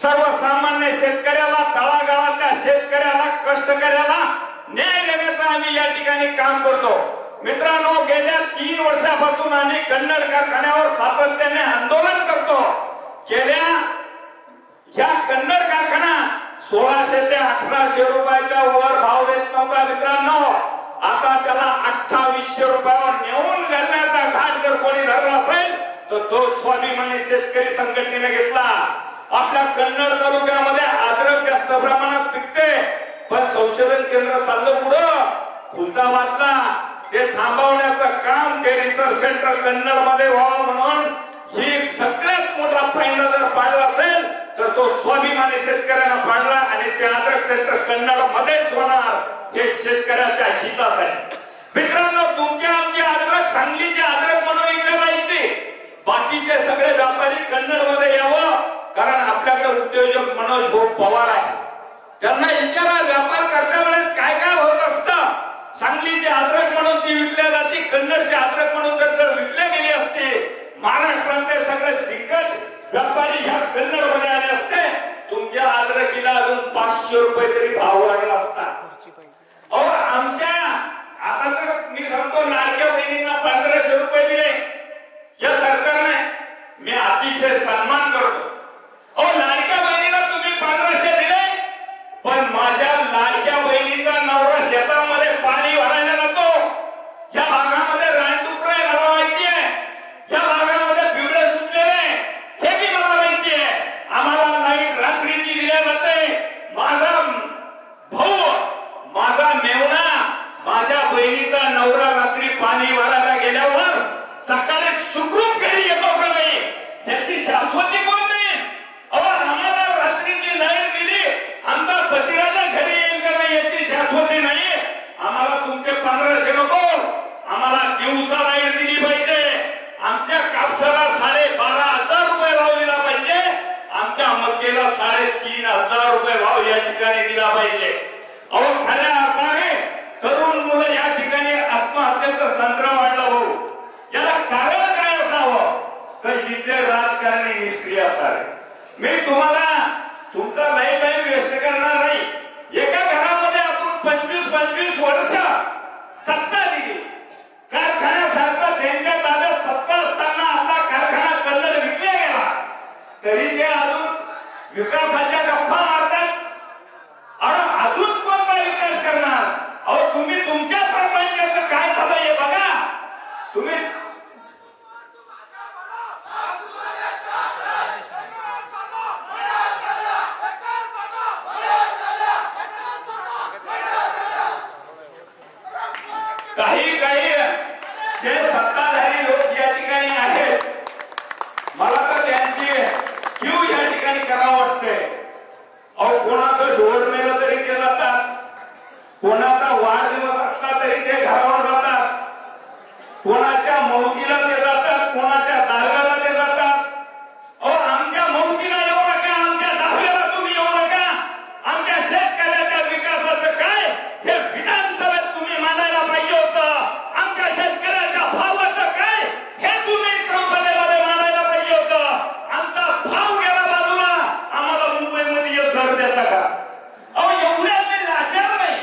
सर्वसामान्य शेतकऱ्याला, तळागाळातल्या शेतकऱ्याला, कष्टकऱ्याला न्याय देण्याचं आम्ही या ठिकाणी काम करतो. मित्रांनो, गेल्या 3 वर्षापासून आम्ही कन्नड कारखान्यावर सातत्याने आंदोलन करतो. गेल्या या कन्नड कारखाना 1600 ते 1800 रुपयाच्या वर भाव देत नव्हता. मित्रांनो, आता त्याला 2800 रुपयावर नेऊन घालण्याचा घाट जर कोणी धरला असेल तर तो स्वाभिमानी शेतकरी संघटनेने घेतला. आपल्या कन्नड तालुक्यामध्ये अद्रक जास्त प्रमाणात पिकते, पण संशोधन केंद्र चाललं पुढं खुलताबादला. ते थांबवण्याचं काम ते रिसर्च सेंटर कन्नड मध्ये व्हावं म्हणून ही सगळ्यात मोठा फायदा जर पाडला असेल तर तो स्वाभिमानी शेतकऱ्यांना पाडला आणि ते अद्रक सेंटर कन्नड मध्येच होणार, हे शेतकऱ्याच्या हितासाठी. मित्रांनो, तुमच्या आमचे अद्रक सांगलीचे अद्रक म्हणून इकडे जायचे, बाकीचे सगळे व्यापारी कन्नड मध्ये यावं, कारण आपल्याकडे उद्योजक मनोज भाऊ पवार आहे. त्यांना विचारा व्यापार करता वेळेस काय काय होत असतं. सांगलीचे अद्रक म्हणून ती विकल्या जाते, कन्नडचे अद्रक म्हणून जर विकल्या गेली असते, महाराष्ट्रातले सगळे दिग्गज व्यापारी ह्या कन्नड मध्ये आले असते, तुमच्या अद्रकीला अजून 500 रुपये तरी भाव वाढला असता. अहो, आमच्या आता तर मी सांगतो, लाडक्या बहिणींना 1500 रुपये दिले या सरकारने, मी अतिशय सन्मान करतो. अहो, लाडक्या बहिणीला तुम्ही 1500 दिले, पण माझ्या लाडक्या बहिणीचा नवरा शेतामध्ये पाणी भरायला जातो. या भागामध्ये रानडुकर आहे, मला माहिती आहे. या भागामध्ये बिबळे सुटलेले, हे बी मला माहिती आहे. आम्हाला लाईट रात्रीची दिल्या जाते. माझा भाऊ, माझा मेवणा, माझ्या बहिणीचा नवरा रात्री पाणी भरायला गेल्यावर सकाळी सुखरूप घरी येतो का नाही, याची शाश्वती कोण नाही. अहो, आम्हाला रात्रीची लाईट दिली, आमचा पतिराजा घरी येईल का नाही याची शाश्वती नाही. आम्हाला तुमचे 1500 नको, आम्हाला दिवसा लाईट दिली पाहिजे. आमच्या कापसाला 12,500 रुपये भाव दिला पाहिजे, आमच्या मक्केला 3,500 रुपये भाव या ठिकाणी दिला पाहिजे. अहो, खऱ्या अर्थाने तरुण मुलं या ठिकाणी आत्महत्येचं संत्र वाढलं. भाऊ, याला कारण काय असावं तर इथले राजकारणी निष्क्रिय असावे. मी तुम्हाला तुमचा लाईफ टाईम वेस्ट करणार नाही. एका घरामध्ये आपण 25-25 वर्ष सत्ता दिली, कारखान्यासारखा त्यांच्या ताब्यात सत्ता असताना आता कारखाना कन्नड विकला गेला, तरी ते अजून विकासाच्या गप्पा मारतात. अजून कोणता विकास करणार. अहो, तुम्ही तुमच्या प्रपंचाचं काय झालं हे बघा. तुम्ही काही जे सत्ताधारी लोक या ठिकाणी आहेत, मला तर त्यांची क्यू या ठिकाणी करावं वाटतंय. अहो, कोणाचं ढोर मेलं तरी ते जातात, कोणाचा वाढदिवस असला तरी ते घरावर जातात, कोणाच्या मौतीला ते जातात, कोणाच्या दहाव्याला ते जातात. अहो, आमच्या मौतीला येऊ नका, आमच्या दहाव्याला तुम्ही येऊ नका. आमच्या शेतकऱ्याच्या विकासाचं काय हे विधानसभेत तुम्ही मांडायला पाहिजे होतं. आमच्या शेतकऱ्याच्या भावाचं काय हे तुम्ही संसदेमध्ये मांडायला पाहिजे होतं. आमचा भाव गेला बाजूला, आम्हाला मुंबईमध्ये एक घर देता का. अहो, एवढ्या मी लाचार नाही.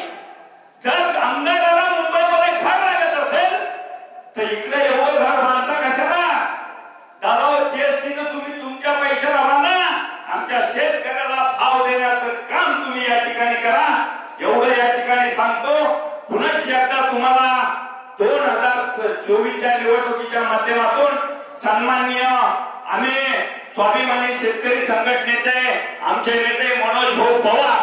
जर आमदाराला मुंबईमध्ये घर लागत असेल तर इकडे एवढं घर बांधता कशाला. दादा, जीएसटीनं तुम्ही तुमच्या पैशाला बांधा, आमच्या शेतकऱ्याला भाव देण्याचं काम तुम्ही या ठिकाणी करा, एवढं या ठिकाणी सांगतो. पुन्हा एकदा तुम्हाला 2024च्या निवडणुकीच्या माध्यमातून सन्माननीय आम्ही स्वाभिमानी शेतकरी संघटनेचे आमचे नेते मनोज भाऊ पवार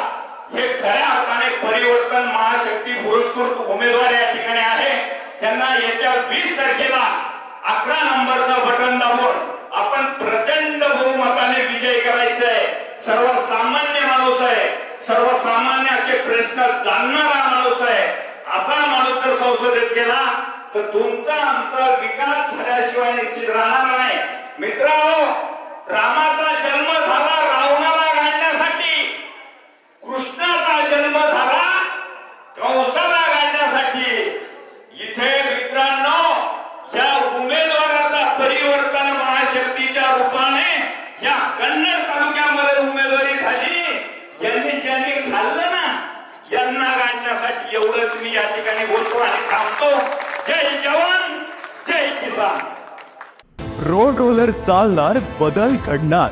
हे खऱ्या अर्थाने परिवर्तन महाशक्ती पुरस्कृत उमेदवार या ठिकाणी आहे. त्यांना येत्या 20 तारखेला 11 नंबरचं बटन दाबून आपण प्रचंड बहुमताने विजय करायचंय. सर्वसामान्य माणूस आहे, सर्वसामान्याचे प्रश्न जाणणारा माणूस आहे. असा माणूस जर संसदेत गेला तर तुमचा आमचा विकास झाल्याशिवाय निश्चित राहणार नाही. मित्रांनो, रामाचा जन्म झाला रावणाला गाडण्यासाठी, कृष्णाचा जन्म झाला कंसाला गाडण्यासाठी. इथे मित्रांनो, या उमेदवाराचा परिवर्तन महाशक्तीच्या रूपाने या कन्नड तालुक्यामध्ये उमेदवारी झाली. ज्यांनी खाल्लं ना, यांना गाडण्यासाठी. एवढंच मी या ठिकाणी बोलतो आणि थांबतो. जय जवान, जय किसान. रोड रोलर चालणार, बदल घडणार.